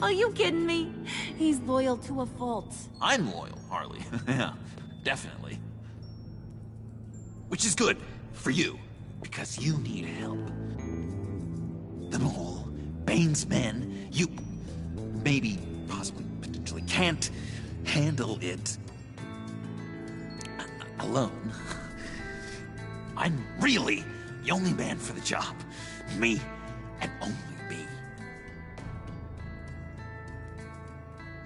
Are you kidding me? He's loyal to a fault. I'm loyal, Harley. Yeah, definitely. Which is good for you, because you need help. The mole, Bane's men, you maybe, possibly, potentially can't handle it alone. I'm really the only man for the job. Me, and only me.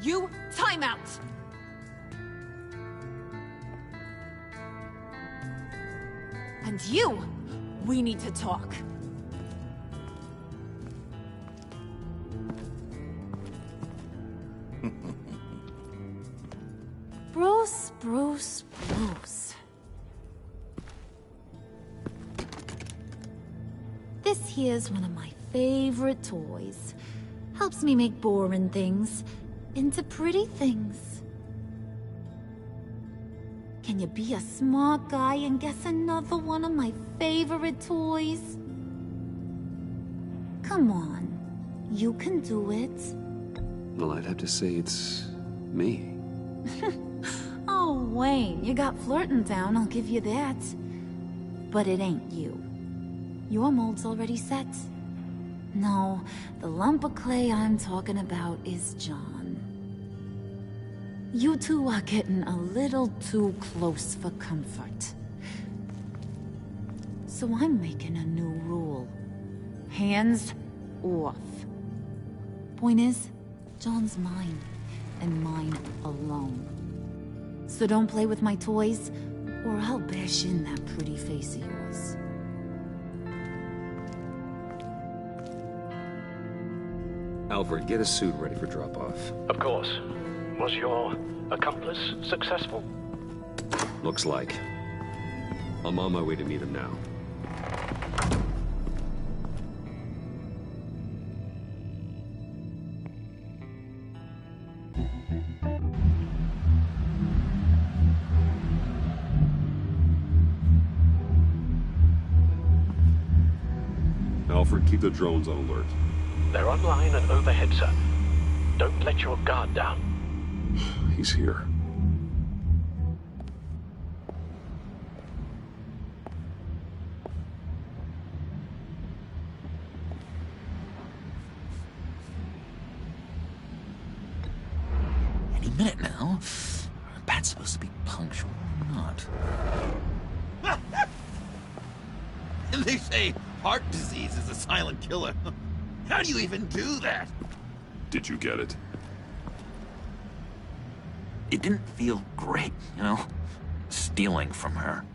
You, time out! And you! We need to talk. Bruce. This here's one of my favorite toys. Helps me make boring things into pretty things. Can you be a smart guy and guess another one of my favorite toys? Come on, you can do it. Well, I'd have to say it's me. Oh, Wayne, you got flirting down, I'll give you that. But it ain't you. Your mold's already set. No, the lump of clay I'm talking about is John. You two are getting a little too close for comfort. So I'm making a new rule. Hands off. Point is, John's mine, and mine alone. So don't play with my toys, or I'll bash in that pretty face of yours. Alfred, get a suit ready for drop-off. Of course. Was your accomplice successful? Looks like. I'm on my way to meet him now. Alfred, keep the drones on alert. They're online and overhead, sir. Don't let your guard down. He's here. Any minute now. Bat's supposed to be punctual or not. And they say heart disease is a silent killer. How do you even do that? Did you get it? It didn't feel great, you know? Stealing from her.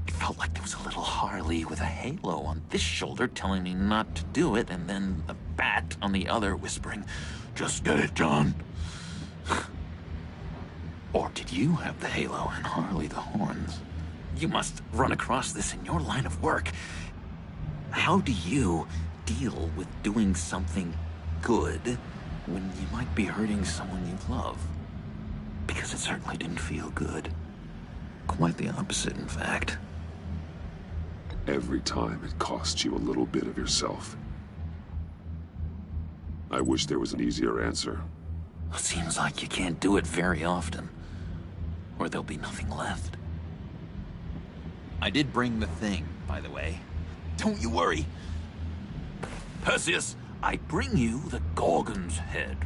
It felt like there was a little Harley with a halo on this shoulder telling me not to do it, and then the bat on the other whispering, "Just get it, John." Or did you have the halo and Harley the horns? You must run across this in your line of work. How do you deal with doing something good when you might be hurting someone you love? Because it certainly didn't feel good. Quite the opposite, in fact. Every time it costs you a little bit of yourself. I wish there was an easier answer. It seems like you can't do it very often, or there'll be nothing left. I did bring the thing, by the way. Don't you worry. Perseus, I bring you the Gorgon's head.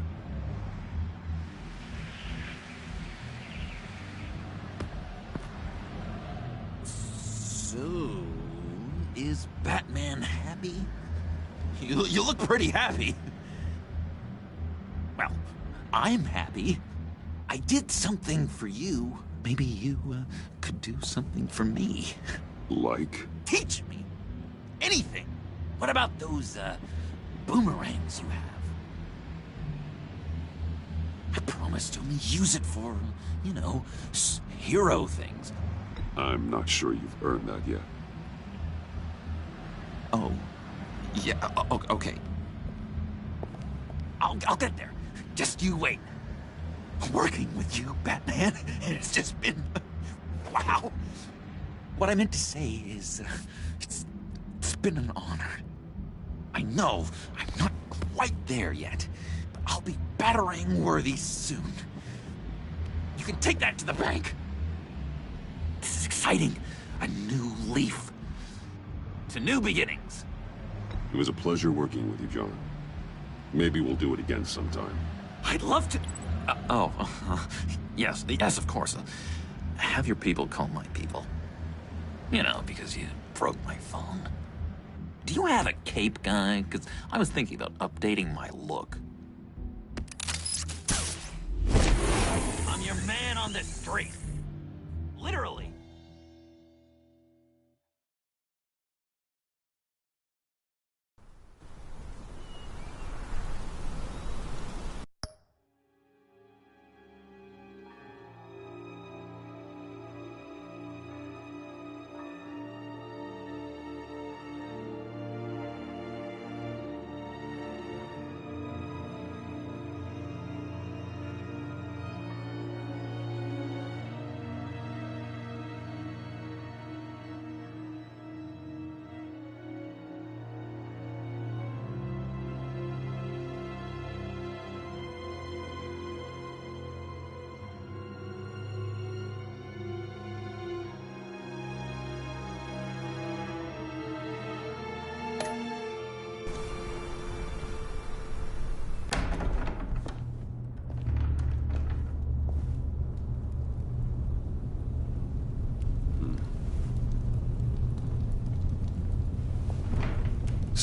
So, is Batman happy? You look pretty happy. Well, I'm happy. I did something for you. Maybe you could do something for me. Like? Teach me. Anything. What about those boomerangs you have? I promised to only use it for, you know, hero things. I'm not sure you've earned that yet. Oh. Yeah, okay. I'll get there. Just you wait. Working with you, Batman, it's just been... wow. What I meant to say is, it's been an honor. I know I'm not quite there yet, but I'll be battering worthy soon. You can take that to the bank. This is exciting. A new leaf. To new beginnings. It was a pleasure working with you, John. Maybe we'll do it again sometime. I'd love to... yes, of course. Have your people call my people. You know, because you broke my phone. Do you have a cape, guy? Because I was thinking about updating my look. I'm your man on the street. Literally.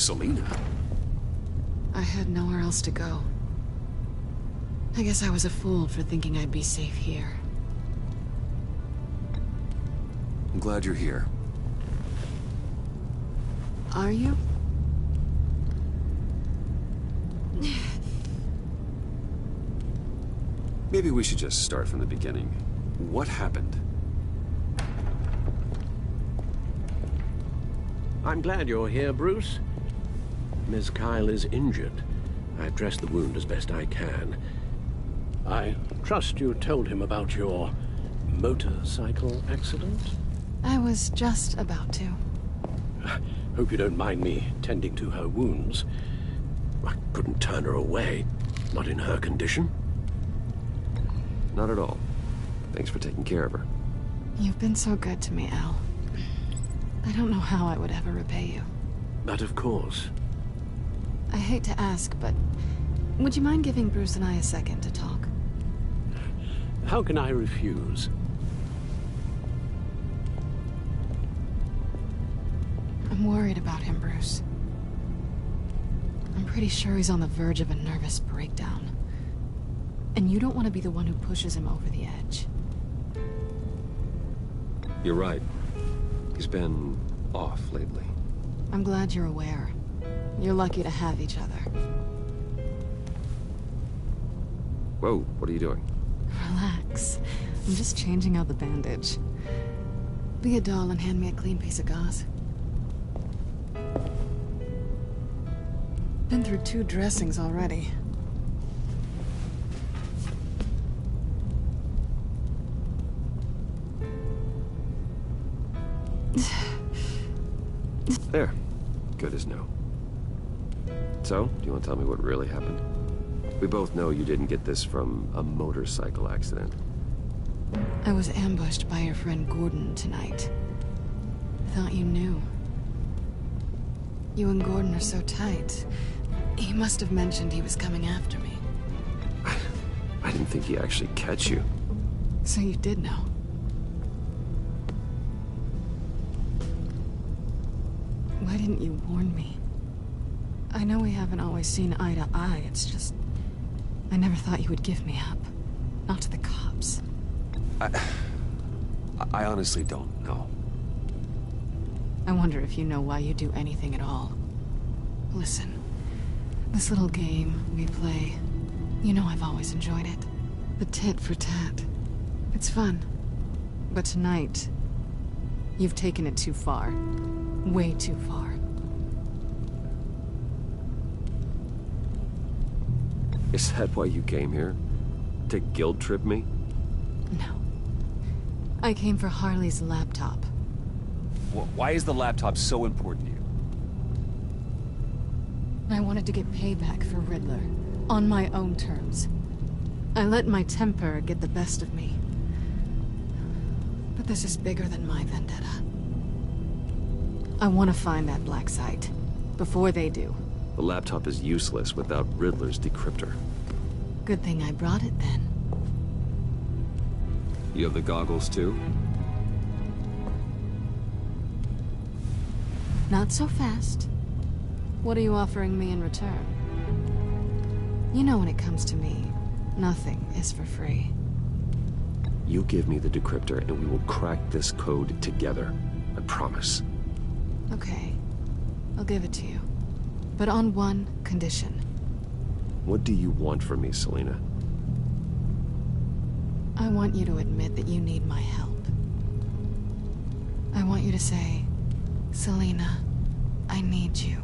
Selina? I had nowhere else to go. I guess I was a fool for thinking I'd be safe here. I'm glad you're here. Are you? Maybe we should just start from the beginning. What happened? I'm glad you're here, Bruce. Ms. Kyle is injured. I've dressed the wound as best I can. I trust you told him about your motorcycle accident? I was just about to. Hope you don't mind me tending to her wounds. I couldn't turn her away, not in her condition. Not at all. Thanks for taking care of her. You've been so good to me, Al. I don't know how I would ever repay you. But of course. I hate to ask, but would you mind giving Bruce and I a second to talk? How can I refuse? I'm worried about him, Bruce. I'm pretty sure he's on the verge of a nervous breakdown. And you don't want to be the one who pushes him over the edge. You're right. He's been off lately. I'm glad you're aware. You're lucky to have each other. Whoa, what are you doing? Relax. I'm just changing out the bandage. Be a doll and hand me a clean piece of gauze. Been through 2 dressings already. There. Good as new. So, do you want to tell me what really happened? We both know you didn't get this from a motorcycle accident. I was ambushed by your friend Gordon tonight. Thought you knew. You and Gordon are so tight. He must have mentioned he was coming after me. I didn't think he'd actually catch you. So you did know. Why didn't you warn me? I know we haven't always seen eye to eye, it's just... I never thought you would give me up. Not to the cops. I honestly don't know. I wonder if you know why you do anything at all. Listen, this little game we play, you know I've always enjoyed it. The tit for tat. It's fun. But tonight, you've taken it too far. Way too far. Is that why you came here? To guilt trip me? No. I came for Harley's laptop. Why is the laptop so important to you? I wanted to get payback for Riddler. On my own terms. I let my temper get the best of me. But this is bigger than my vendetta. I want to find that black site. Before they do. The laptop is useless without Riddler's decryptor. Good thing I brought it then. You have the goggles too? Not so fast. What are you offering me in return? You know when it comes to me, nothing is for free. You give me the decryptor and we will crack this code together. I promise. Okay. I'll give it to you. But on one condition. What do you want from me, Selina? I want you to admit that you need my help. I want you to say, Selina, I need you.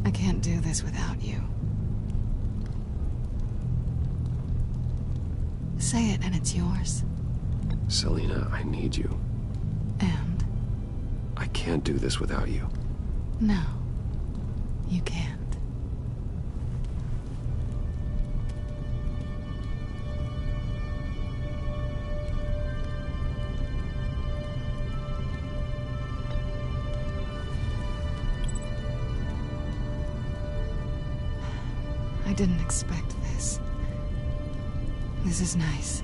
I can't do this without you. Say it and it's yours. Selina, I need you. And? I can't do this without you. No, you can't. I didn't expect this. This is nice.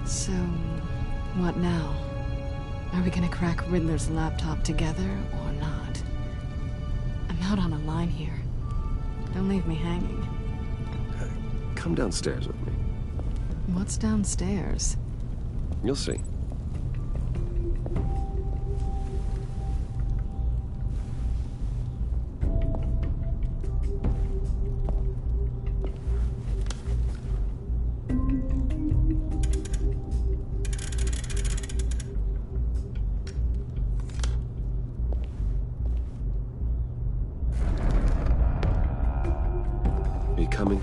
So, What now? Are we gonna crack Riddler's laptop together, or not? I'm out on a line here. Don't leave me hanging. Come downstairs with me. What's downstairs? You'll see. Are you coming?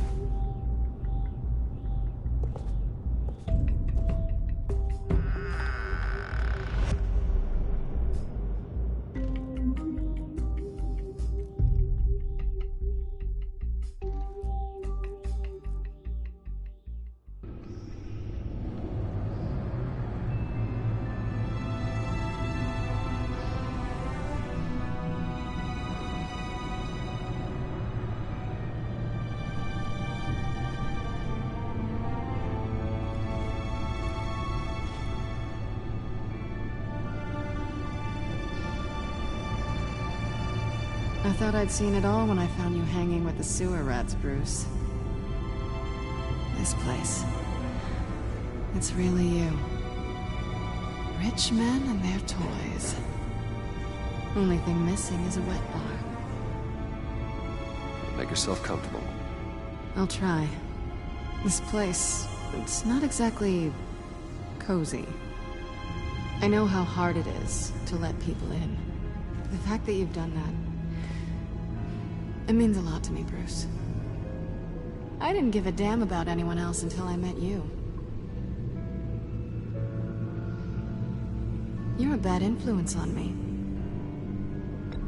I thought I'd seen it all when I found you hanging with the sewer rats, Bruce. This place. It's really you. Rich men and their toys. Only thing missing is a wet bar. Make yourself comfortable. I'll try. This place, it's not exactly cozy. I know how hard it is to let people in. The fact that you've done that, it means a lot to me, Bruce. I didn't give a damn about anyone else until I met you. You're a bad influence on me.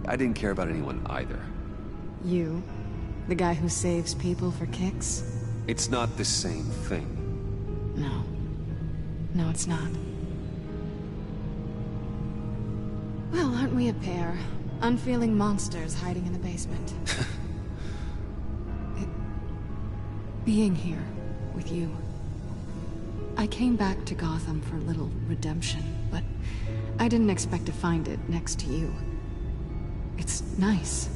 I didn't care about anyone either. You? The guy who saves people for kicks? It's not the same thing. No. No, it's not. Well, aren't we a pair? Unfeeling monsters hiding in the basement. Being here with you. I came back to Gotham for a little redemption, but I didn't expect to find it next to you. It's nice.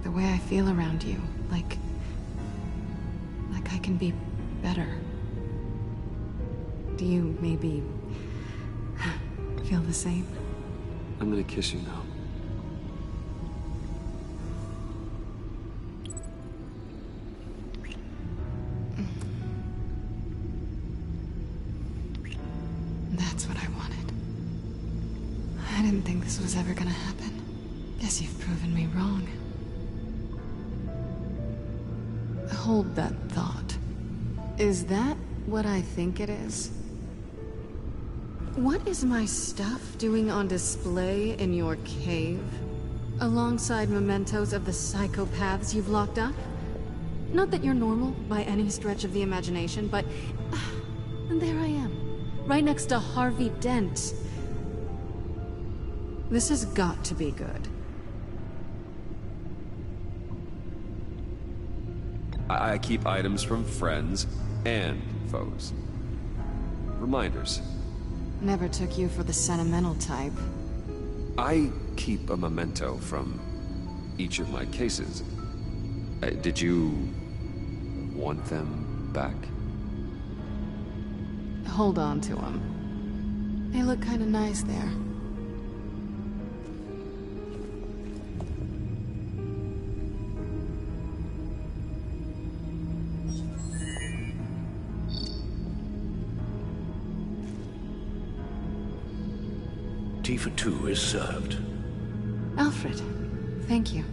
The way I feel around you, like I can be better. Do you maybe feel the same? I'm gonna kiss you now. That's what I wanted. I didn't think this was ever gonna happen. Guess you've proven me wrong. Hold that thought. Is that what I think it is? What is my stuff doing on display in your cave? Alongside mementos of the psychopaths you've locked up? Not that you're normal by any stretch of the imagination, but... and there I am. Right next to Harvey Dent. This has got to be good. I keep items from friends and foes. Reminders. Never took you for the sentimental type. I keep a memento from each of my cases. Did you want them back? Hold on to them. They look kind of nice there. Tea for two is served. Alfred, thank you.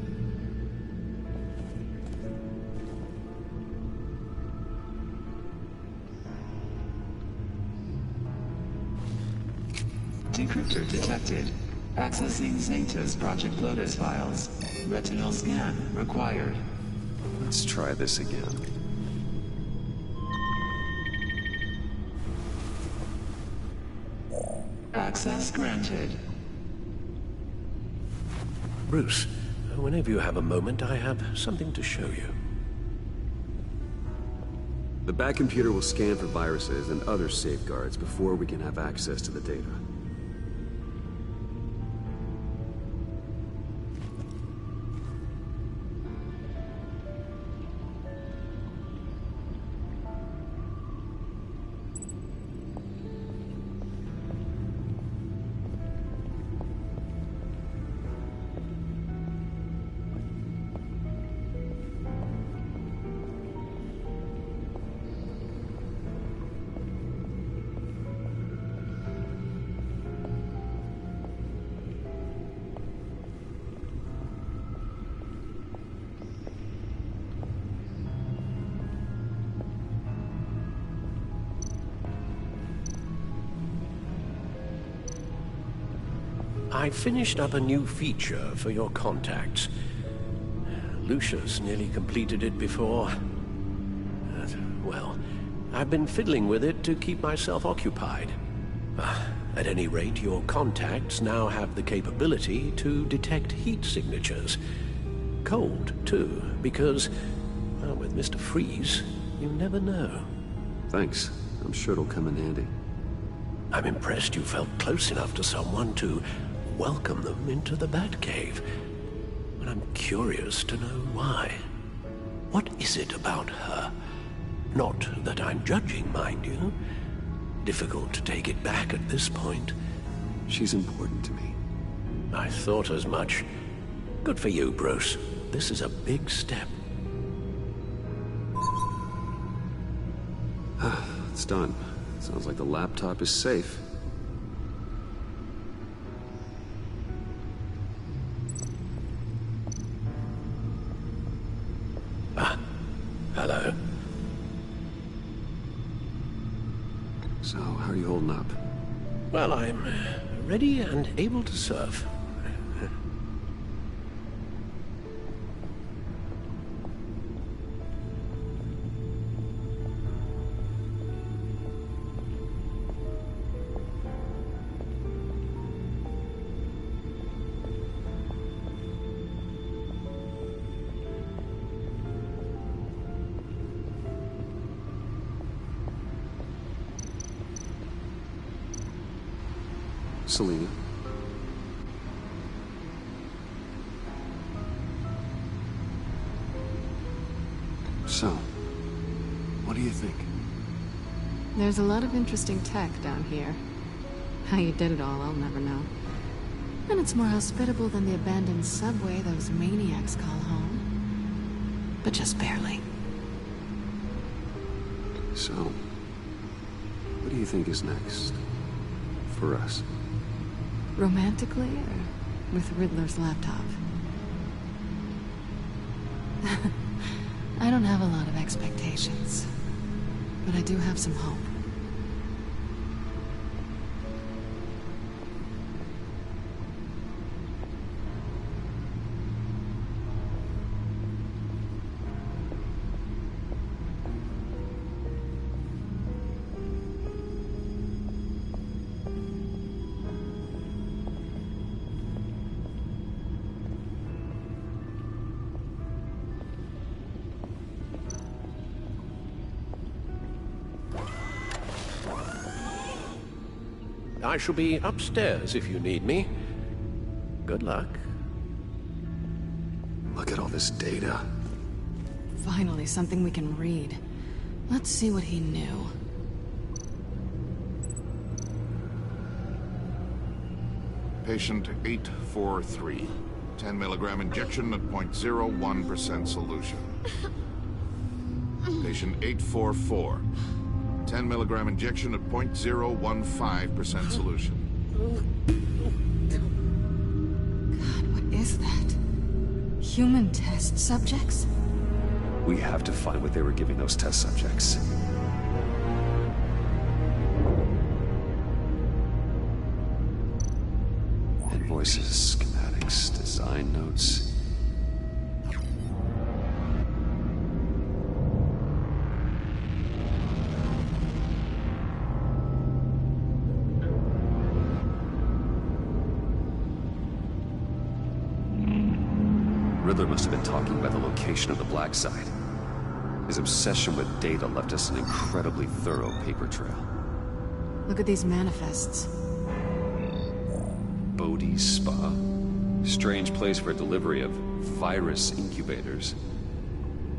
Decryptor detected. Accessing Zeta's Project Lotus files. Retinal scan required. Let's try this again. Access granted. Bruce, whenever you have a moment, I have something to show you. The back computer will scan for viruses and other safeguards before we can have access to the data. I finished up a new feature for your contacts. Lucius nearly completed it before. Well, I've been fiddling with it to keep myself occupied. At any rate, your contacts now have the capability to detect heat signatures. Cold, too, because, well, with Mr. Freeze, you never know. Thanks. I'm sure it'll come in handy. I'm impressed you felt close enough to someone to welcome them into the Batcave. But I'm curious to know why. What is it about her? Not that I'm judging, mind you. Difficult to take it back at this point. She's important to me. I thought as much. Good for you, Bruce. This is a big step. It's done. Sounds like the laptop is safe. Hello. So, how are you holding up? Well, I'm ready and able to serve. Selina. So, what do you think? There's a lot of interesting tech down here. How you did it all, I'll never know. And it's more hospitable than the abandoned subway those maniacs call home. But just barely. So, what do you think is next? For us? Romantically, or with Riddler's laptop? I don't have a lot of expectations, but I do have some hope. I shall be upstairs if you need me. Good luck. Look at all this data. Finally, something we can read. Let's see what he knew. Patient 843. 10 milligram injection at 0.01% solution. Patient 844. 10 milligram injection at 0.015% solution. God, what is that? Human test subjects? We have to find what they were giving those test subjects. Invoices, schematics, design notes. Riddler must have been talking about the location of the black site. His obsession with data left us an incredibly thorough paper trail. Look at these manifests. Bodhi's Spa. Strange place for delivery of virus incubators.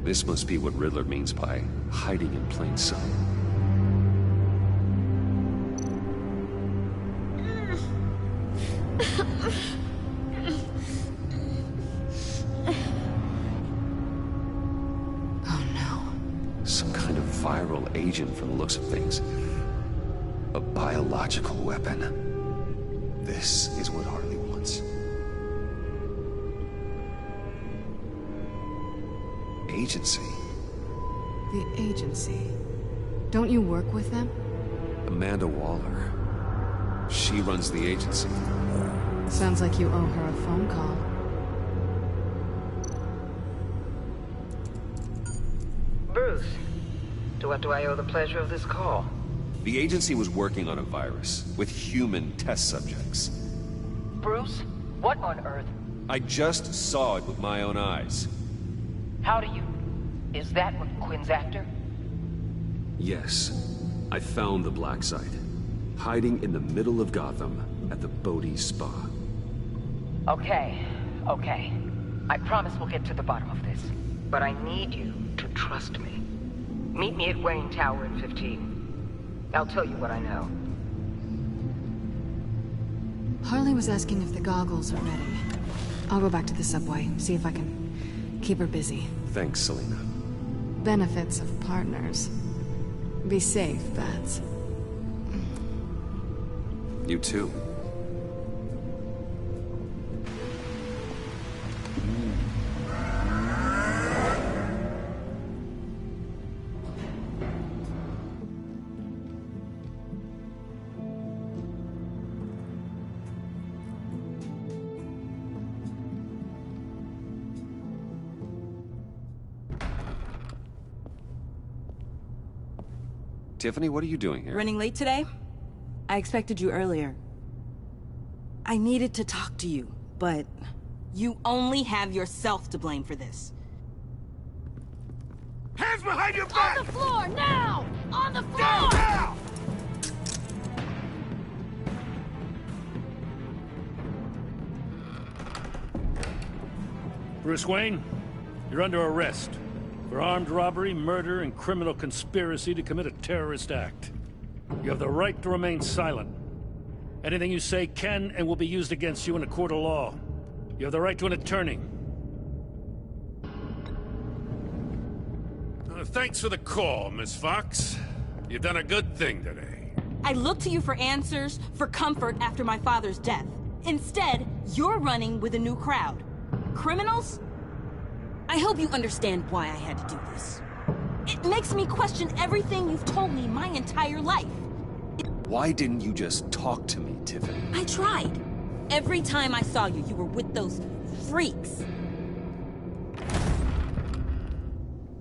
This must be what Riddler means by hiding in plain sight. Oh no. Some kind of viral agent from the looks of things. A biological weapon. This is what Harley wants. Agency. The agency. Don't you work with them? Amanda Waller. She runs the agency. Sounds like you owe her a phone call. Bruce, to what do I owe the pleasure of this call? The agency was working on a virus with human test subjects. Bruce, what on earth? I just saw it with my own eyes. How do you... Is that what Quinn's after? Yes. I found the black site. Hiding in the middle of Gotham at the Bodhi Spa. Okay. I promise we'll get to the bottom of this. But I need you to trust me. Meet me at Wayne Tower in 15. I'll tell you what I know. Harley was asking if the goggles are ready. I'll go back to the subway, see if I can keep her busy. Thanks, Selina. Benefits of partners. Be safe, Bats. You too. Tiffany, what are you doing here? Running late today? I expected you earlier. I needed to talk to you, but you only have yourself to blame for this. Hands behind your back! On the floor, now! On the floor! Down, now! Bruce Wayne, you're under arrest for armed robbery, murder, and criminal conspiracy to commit a terrorist act. You have the right to remain silent. Anything you say can and will be used against you in a court of law. You have the right to an attorney. Thanks for the call, Miss Fox. You've done a good thing today. I looked to you for answers, for comfort after my father's death. Instead, you're running with a new crowd. Criminals? I hope you understand why I had to do this. It makes me question everything you've told me my entire life. Why didn't you just talk to me, Tiffany? I tried. Every time I saw you, you were with those freaks.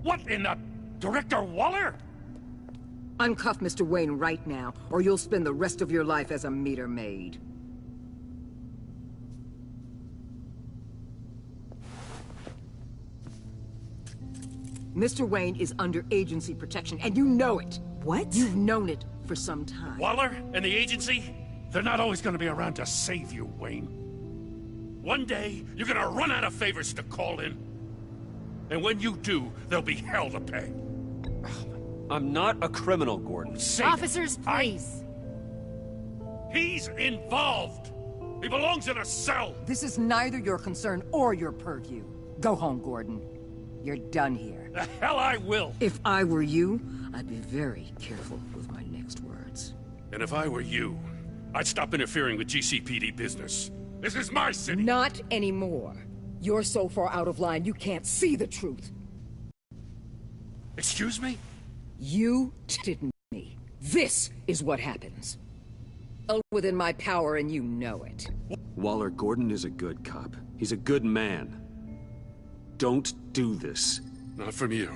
What in the... Director Waller? Uncuff Mr. Wayne right now, or you'll spend the rest of your life as a meter maid. Mr. Wayne is under agency protection, and you know it. What? You've known it for some time. Waller and the agency? They're not always gonna be around to save you, Wayne. One day, you're gonna run out of favors to call in. And when you do, there'll be hell to pay. I'm not a criminal, Gordon. Officers, please. He's involved. He belongs in a cell. This is neither your concern or your purview. Go home, Gordon. You're done here. The hell I will. If I were you, I'd be very careful with my next words. And if I were you, I'd stop interfering with GCPD business. This is my city. Not anymore. You're so far out of line, you can't see the truth. Excuse me? You didn't me. This is what happens. Well within my power, and you know it. Waller, Gordon is a good cop. He's a good man. Don't do this. Not from you.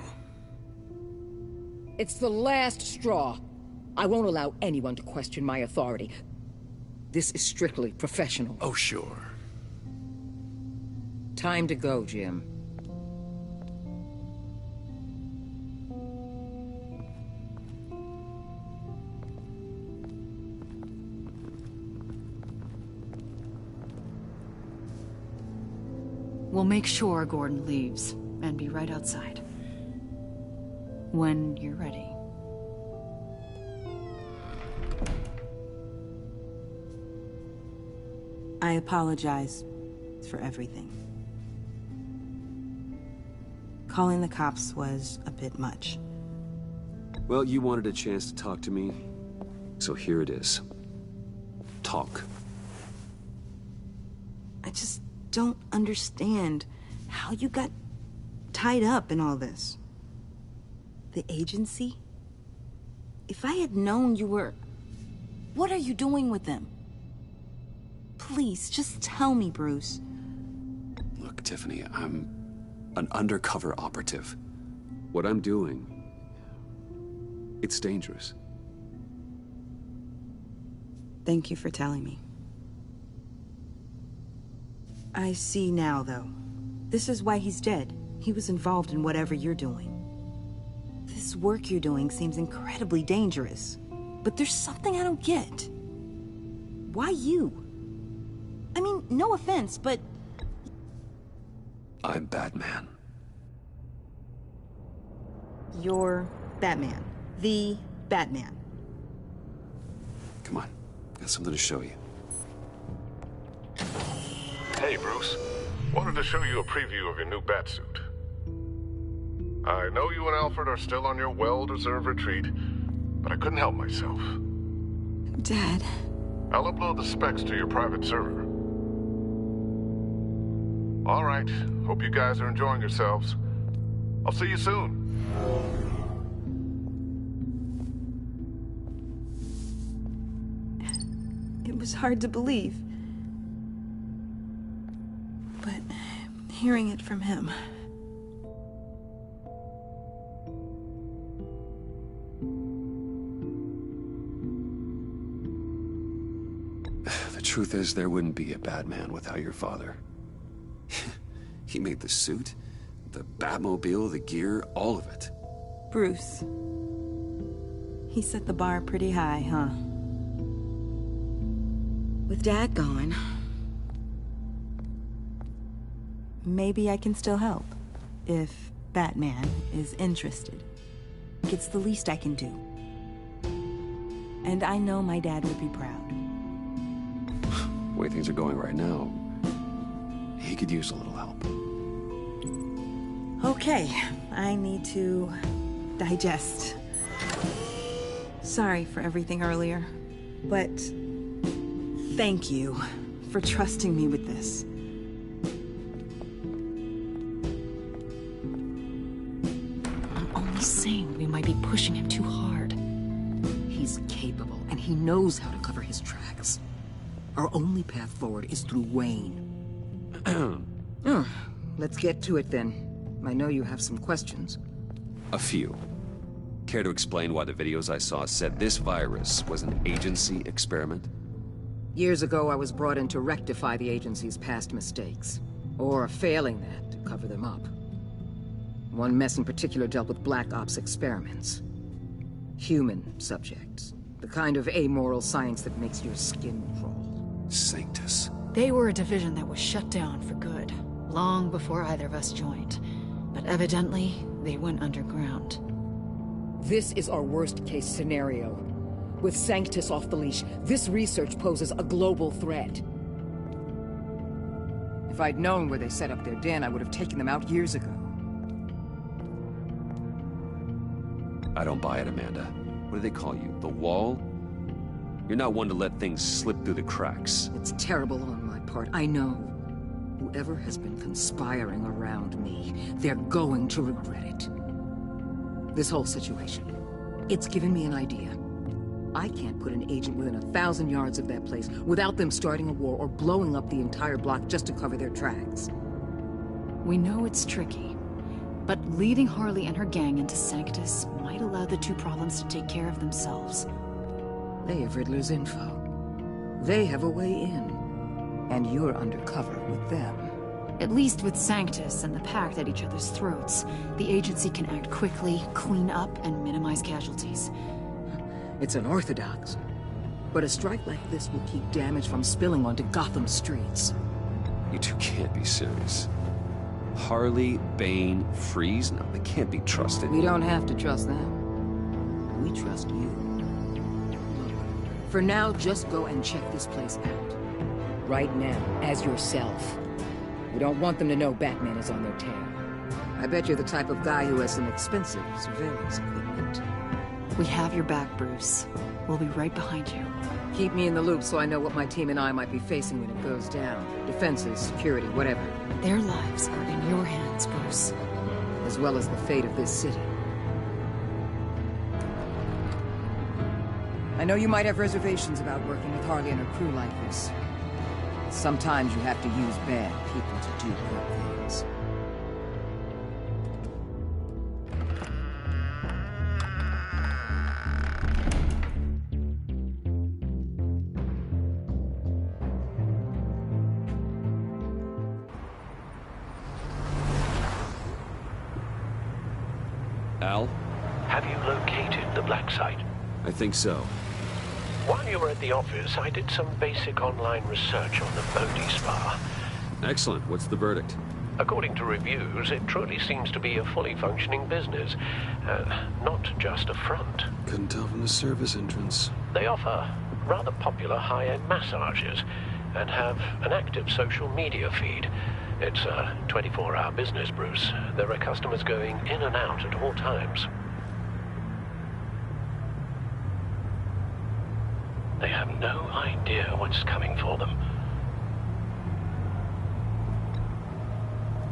It's the last straw. I won't allow anyone to question my authority. This is strictly professional. Oh, sure. Time to go, Jim. We'll make sure Gordon leaves, and be right outside. When you're ready. I apologize for everything. Calling the cops was a bit much. Well, you wanted a chance to talk to me, so here it is. Talk. I just don't understand how you got tied up in all this. The agency? If I had known you were... What are you doing with them? Please, just tell me, Bruce. Look, Tiffany, I'm an undercover operative. What I'm doing, it's dangerous. Thank you for telling me. I see now, though. This is why he's dead. He was involved in whatever you're doing. This work you're doing seems incredibly dangerous. But there's something I don't get. Why you? I mean, no offense, but... I'm Batman. You're Batman. The Batman. Come on, got something to show you. Hey, Bruce. Wanted to show you a preview of your new Batsuit. I know you and Alfred are still on your well-deserved retreat, but I couldn't help myself. Dad. I'll upload the specs to your private server. All right. Hope you guys are enjoying yourselves. I'll see you soon. It was hard to believe. But hearing it from him... The truth is, there wouldn't be a Batman without your father. He made the suit, the Batmobile, the gear, all of it. Bruce. He set the bar pretty high, huh? With Dad gone... maybe I can still help. If Batman is interested. It's the least I can do. And I know my dad would be proud. The way things are going right now, he could use a little help. Okay, I need to digest. Sorry for everything earlier, but thank you for trusting me with this. I'm only saying we might be pushing him too hard. He's capable, and he knows how to cover his tracks. Our only path forward is through Wayne. Let's get to it then. I know you have some questions. A few. Care to explain why the videos I saw said this virus was an agency experiment? Years ago, I was brought in to rectify the agency's past mistakes. Or failing that, to cover them up. One mess in particular dealt with Black Ops experiments. Human subjects. The kind of amoral science that makes your skin crawl. Sanctus. They were a division that was shut down for good, long before either of us joined. But evidently, they went underground. This is our worst-case scenario. With Sanctus off the leash, this research poses a global threat. If I'd known where they set up their den, I would have taken them out years ago. I don't buy it, Amanda. What do they call you? The Wall? You're not one to let things slip through the cracks. It's terrible on my part, I know. Whoever has been conspiring around me, they're going to regret it. This whole situation, it's given me an idea. I can't put an agent within 1,000 yards of that place without them starting a war or blowing up the entire block just to cover their tracks. We know it's tricky, but leading Harley and her gang into Sanctus might allow the two problems to take care of themselves. They have Riddler's info. They have a way in. And you're undercover with them. At least with Sanctus and the Pact at each other's throats, the agency can act quickly, clean up, and minimize casualties. It's unorthodox, but a strike like this will keep damage from spilling onto Gotham streets. You two can't be serious. Harley, Bane, Freeze? No, they can't be trusted. We don't have to trust them. We trust you. Look, for now, just go and check this place out. Right now, as yourself. We don't want them to know Batman is on their tail. I bet you're the type of guy who has some expensive surveillance equipment. We have your back, Bruce. We'll be right behind you. Keep me in the loop so I know what my team and I might be facing when it goes down. Defenses, security, whatever. Their lives are in your hands, Bruce. As well as the fate of this city. I know you might have reservations about working with Harley and her crew like this. Sometimes you have to use bad people to do good things. Al? Have you located the black site? I think so. While you were at the office, I did some basic online research on the Bodhi Spa. Excellent. What's the verdict? According to reviews, it truly seems to be a fully functioning business. Not just a front. Couldn't tell from the service entrance. They offer rather popular high-end massages and have an active social media feed. It's a 24-hour business, Bruce. There are customers going in and out at all times. They have no idea what's coming for them.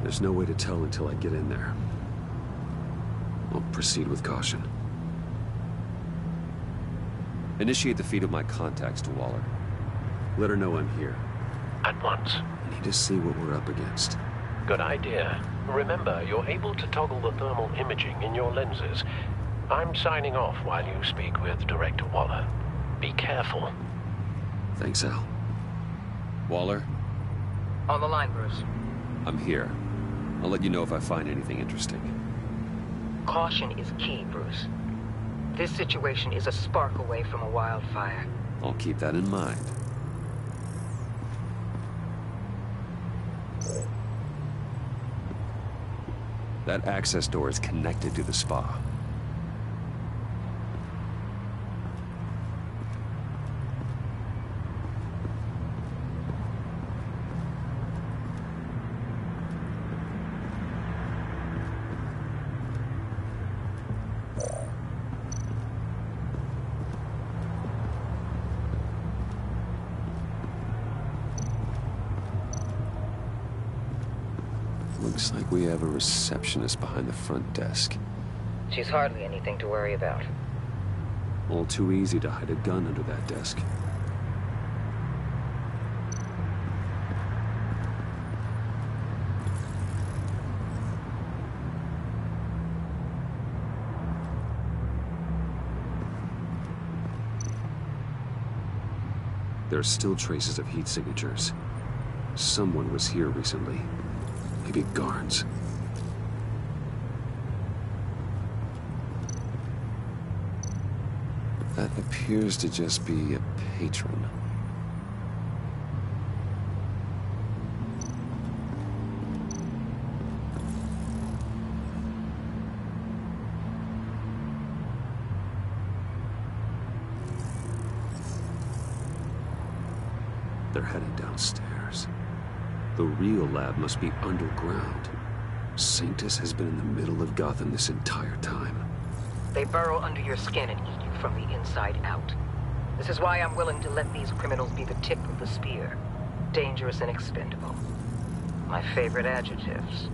There's no way to tell until I get in there. I'll proceed with caution. Initiate the feed of my contacts to Waller. Let her know I'm here. At once. I need to see what we're up against. Good idea. Remember, you're able to toggle the thermal imaging in your lenses. I'm signing off while you speak with Director Waller. Be careful. Thanks, Al. Waller? On the line, Bruce. I'm here. I'll let you know if I find anything interesting. Caution is key, Bruce. This situation is a spark away from a wildfire. I'll keep that in mind. That access door is connected to the spa. Looks like we have a receptionist behind the front desk. She's hardly anything to worry about. All too easy to hide a gun under that desk. There are still traces of heat signatures. Someone was here recently. Maybe guards. That appears to just be a patron. They're headed downstairs. The real lab must be underground. Sanctus has been in the middle of Gotham this entire time. They burrow under your skin and eat you from the inside out. This is why I'm willing to let these criminals be the tip of the spear. Dangerous and expendable. My favorite adjectives.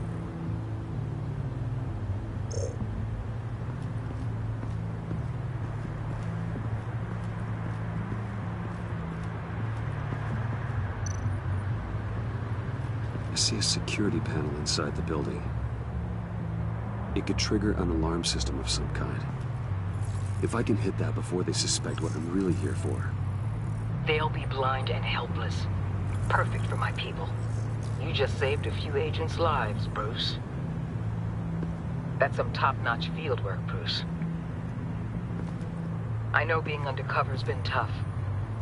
I see a security panel inside the building. It could trigger an alarm system of some kind. If I can hit that before they suspect what I'm really here for. They'll be blind and helpless. Perfect for my people. You just saved a few agents' lives, Bruce. That's some top-notch field work, Bruce. I know being undercover's been tough,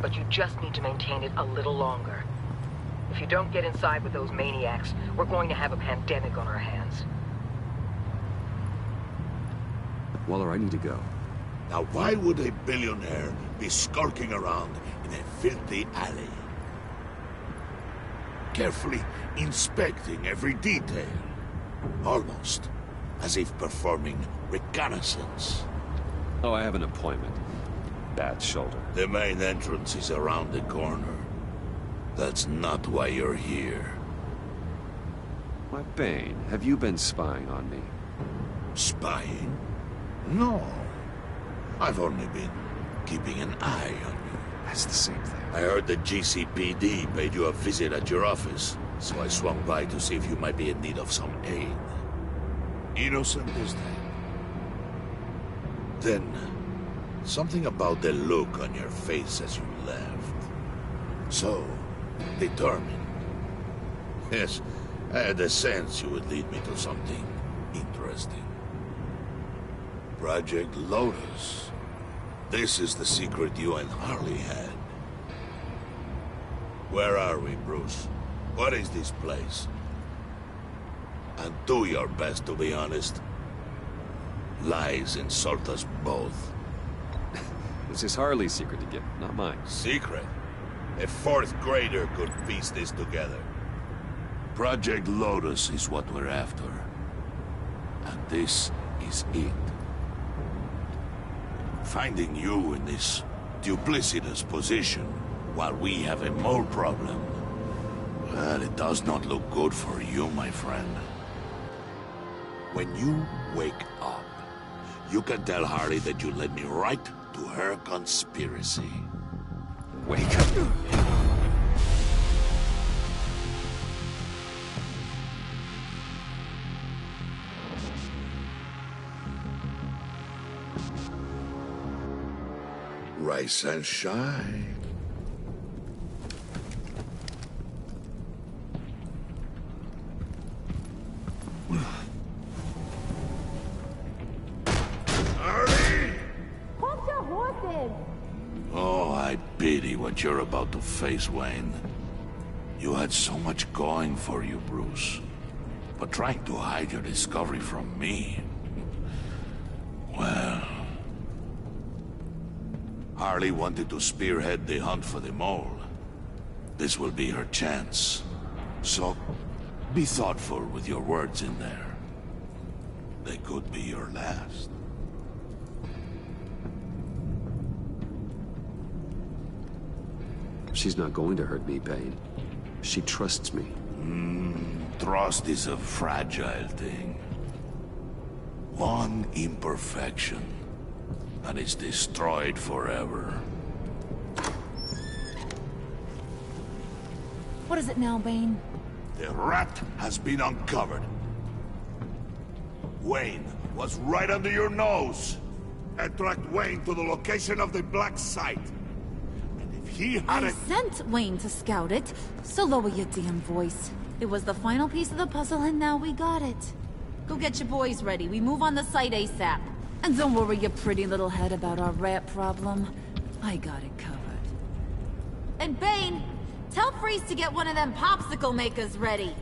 but you just need to maintain it a little longer. If you don't get inside with those maniacs, we're going to have a pandemic on our hands. Waller, I need to go. Now why would a billionaire be skulking around in a filthy alley? Carefully inspecting every detail. Almost as if performing reconnaissance. Oh, I have an appointment. Bad shoulder. The main entrance is around the corner. That's not why you're here. Why, Bane, have you been spying on me? Spying? No. I've only been keeping an eye on you. That's the same thing. I heard the GCPD paid you a visit at your office, so I swung by to see if you might be in need of some aid. Innocent as that. Then, something about the look on your face as you left. So, determined. Yes, I had a sense you would lead me to something interesting. Project Lotus. This is the secret you and Harley had. Where are we, Bruce? What is this place? And do your best to be honest. Lies insult us both. This is Harley's secret to get, not mine. Secret? A fourth grader could piece this together. Project Lotus is what we're after. And this is it. Finding you in this duplicitous position while we have a mole problem. Well, it does not look good for you, my friend. When you wake up, you can tell Harley that you led me right to her conspiracy. Wake up. Rise and shine. Oh, I pity what you're about to face, Wayne. You had so much going for you, Bruce. But trying to hide your discovery from me... Well... Harley wanted to spearhead the hunt for the mole. This will be her chance. So, be thoughtful with your words in there. They could be your last. She's not going to hurt me, Bane. She trusts me. Trust is a fragile thing. One imperfection, and it's destroyed forever. What is it now, Bane? The rat has been uncovered. Wayne was right under your nose. I tracked Wayne to the location of the black site. He had I sent Wayne to scout it, so lower your damn voice. It was the final piece of the puzzle, and now we got it. Go get your boys ready. We move on the site ASAP. And don't worry your pretty little head about our rat problem. I got it covered. And Bane, tell Freeze to get one of them popsicle makers ready.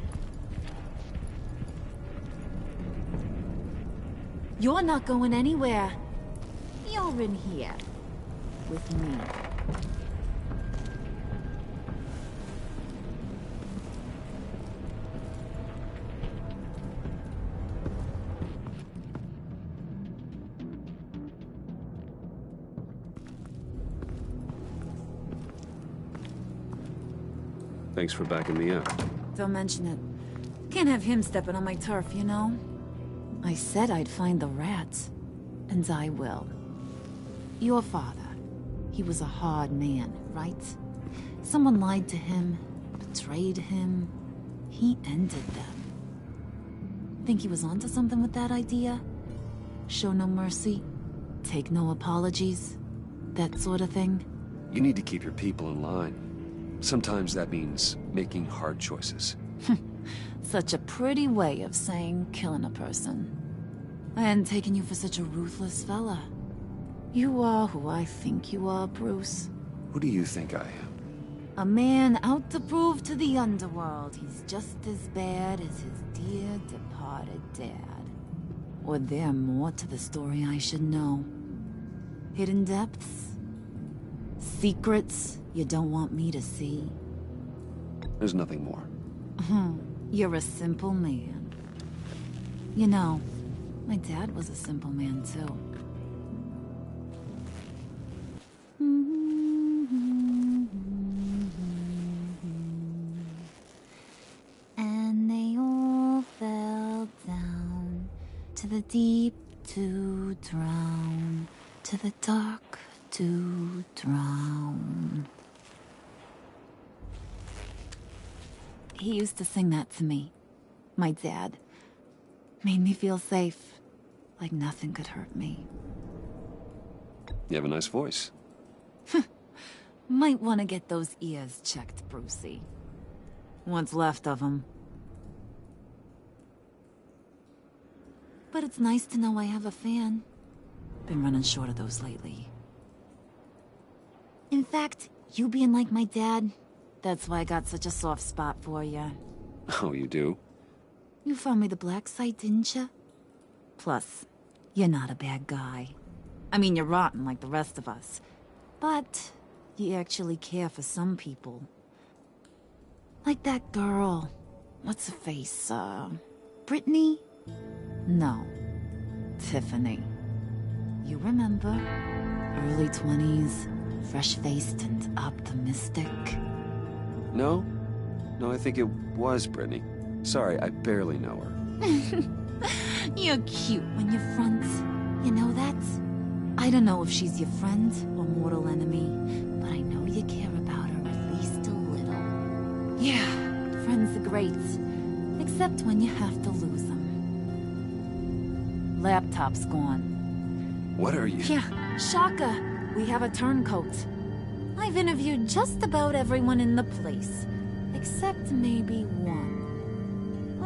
You're not going anywhere. You're in here. With me. Thanks for backing me up. Don't mention it. Can't have him stepping on my turf, you know? I said I'd find the rats. And I will. Your father. He was a hard man, right? Someone lied to him, betrayed him. He ended them. Think he was onto something with that idea? Show no mercy? Take no apologies? That sort of thing? You need to keep your people in line. Sometimes that means making hard choices. Such a pretty way of saying killing a person. I hadn't taken you for such a ruthless fella. You are who I think you are, Bruce. Who do you think I am? A man out to prove to the underworld he's just as bad as his dear departed dad. Or there more to the story I should know? Hidden depths? Secrets you don't want me to see? There's nothing more. You're a simple man. You know, my dad was a simple man too. And they all fell down to the deep to drown, to the dark to drown. He used to sing that to me. My dad. Made me feel safe. Like nothing could hurt me. You have a nice voice. Might want to get those ears checked, Brucey. What's left of them. But it's nice to know I have a fan. Been running short of those lately. In fact, you being like my dad, that's why I got such a soft spot for you. Oh, you do? You found me the black site, didn't you? Plus, you're not a bad guy. I mean, you're rotten like the rest of us. But you actually care for some people. Like that girl. What's her face? Brittany? No. Tiffany. You remember? Early 20s, fresh-faced and optimistic. No? No, I think it was Brittany. Sorry, I barely know her. You're cute when you're front. You know that? I don't know if she's your friend or mortal enemy, but I know you care about her at least a little. Yeah, friends are great. Except when you have to lose them. Laptop's gone. What are you? Yeah, shocker. We have a turncoat. I've interviewed just about everyone in the place. Except maybe one.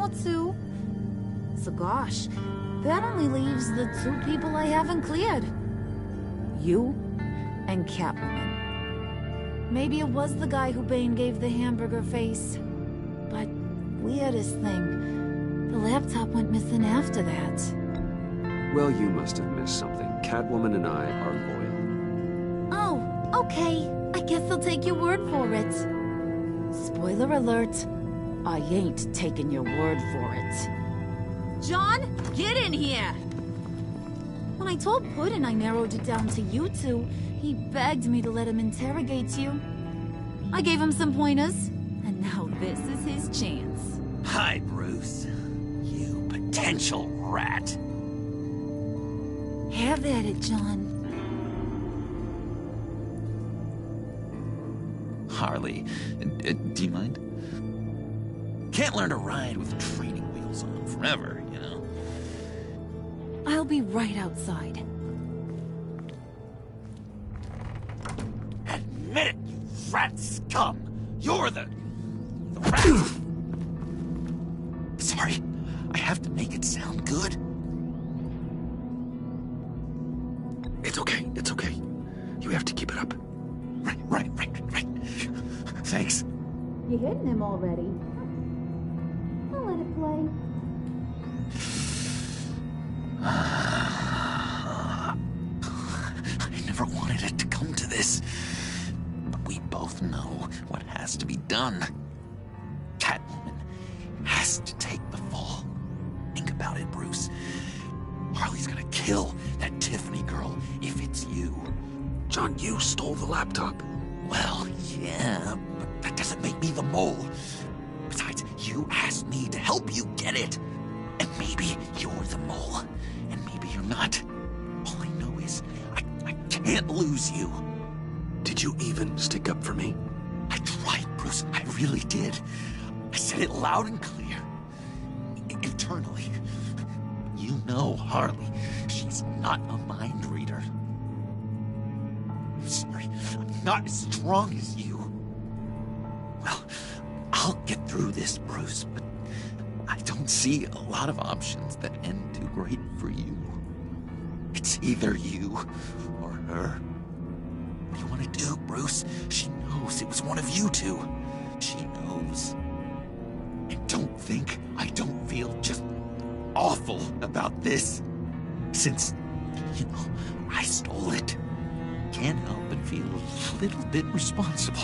Or two. So gosh, that only leaves the two people I haven't cleared. You and Catwoman. Maybe it was the guy who Bane gave the hamburger face. But weirdest thing, the laptop went missing after that. Well, you must have missed something. Catwoman and I are loyal. Oh, okay. I guess I'll take your word for it. Spoiler alert, I ain't taking your word for it. John, get in here! When I told Puddin' I narrowed it down to you two, he begged me to let him interrogate you. I gave him some pointers, and now this is his chance. Hi, Bruce. You potential rat. Have at it, John. Harley, do you mind? Can't learn to ride with training wheels on forever, you know? I'll be right outside. Admit it, you rat scum! You're the rat! Sorry, I have to make it sound good. It's okay, it's okay. You have to keep it up. Right. Thanks. You hitting him already? I'll let it play. I never wanted it to come to this. But we both know what has to be done. Catwoman has to take the fall. Think about it, Bruce. Harley's gonna kill that Tiffany girl if it's you. John, you stole the laptop. Well, yeah, but that doesn't make me the mole. Besides, you asked me to help you get it. And maybe you're the mole, and maybe you're not. All I know is I can't lose you. Did you even stick up for me? I tried, Bruce. I really did. I said it loud and clear. Internally. You know Harley. She's not a mind reader. I'm sorry. I'm not as strong as you. Well, I'll get through this, Bruce, but I don't see a lot of options that end too great for you. It's either you or her. What do you want to do, Bruce? She knows it was one of you two. She knows. And don't think I don't feel just awful about this. Since, you know, I stole it. Can't help but feel a little bit responsible.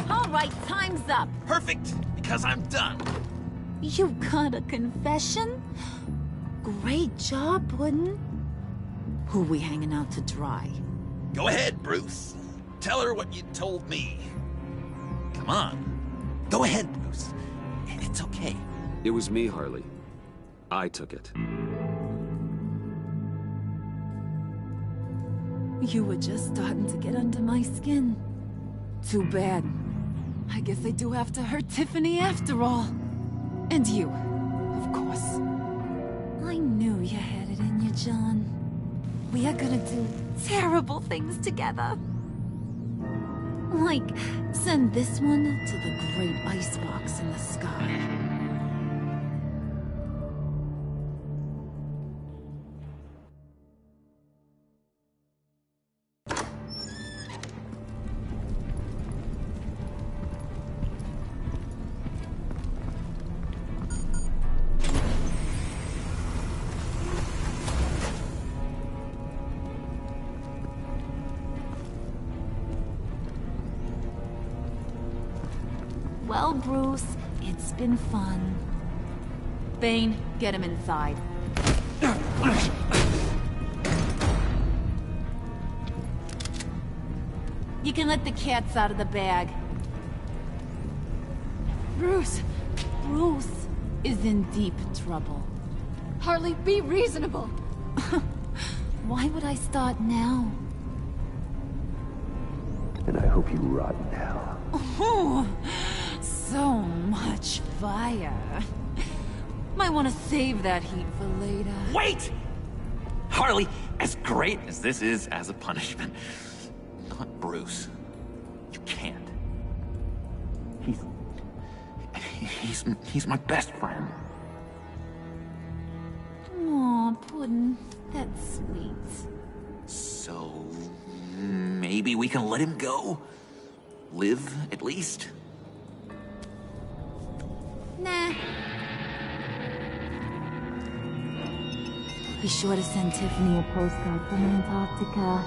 All right, time's up. Perfect, because I'm done. You got a confession? Great job, Puddin'. Who we hanging out to dry? Go ahead, Bruce. Tell her what you told me. Come on. Go ahead, Bruce. It's okay. It was me, Harley. I took it. You were just starting to get under my skin. Too bad. I guess I do have to hurt Tiffany after all. And you, of course. I knew you had it in you, John. We are gonna do terrible things together. Like, send this one to the great icebox in the sky. Well, Bruce, it's been fun. Bane, get him inside. You can let the cats out of the bag. Bruce! Bruce is in deep trouble. Harley, be reasonable! Why would I start now? And I hope you rot in hell. Oh, so much fire. Might want to save that heat for later. Wait! Harley, as great as this is as a punishment, not Bruce. You can't. He's my best friend. Aw, Puddin', that's sweet. So, maybe we can let him go? Live, at least? Nah. Be sure to send Tiffany a postcard from Antarctica.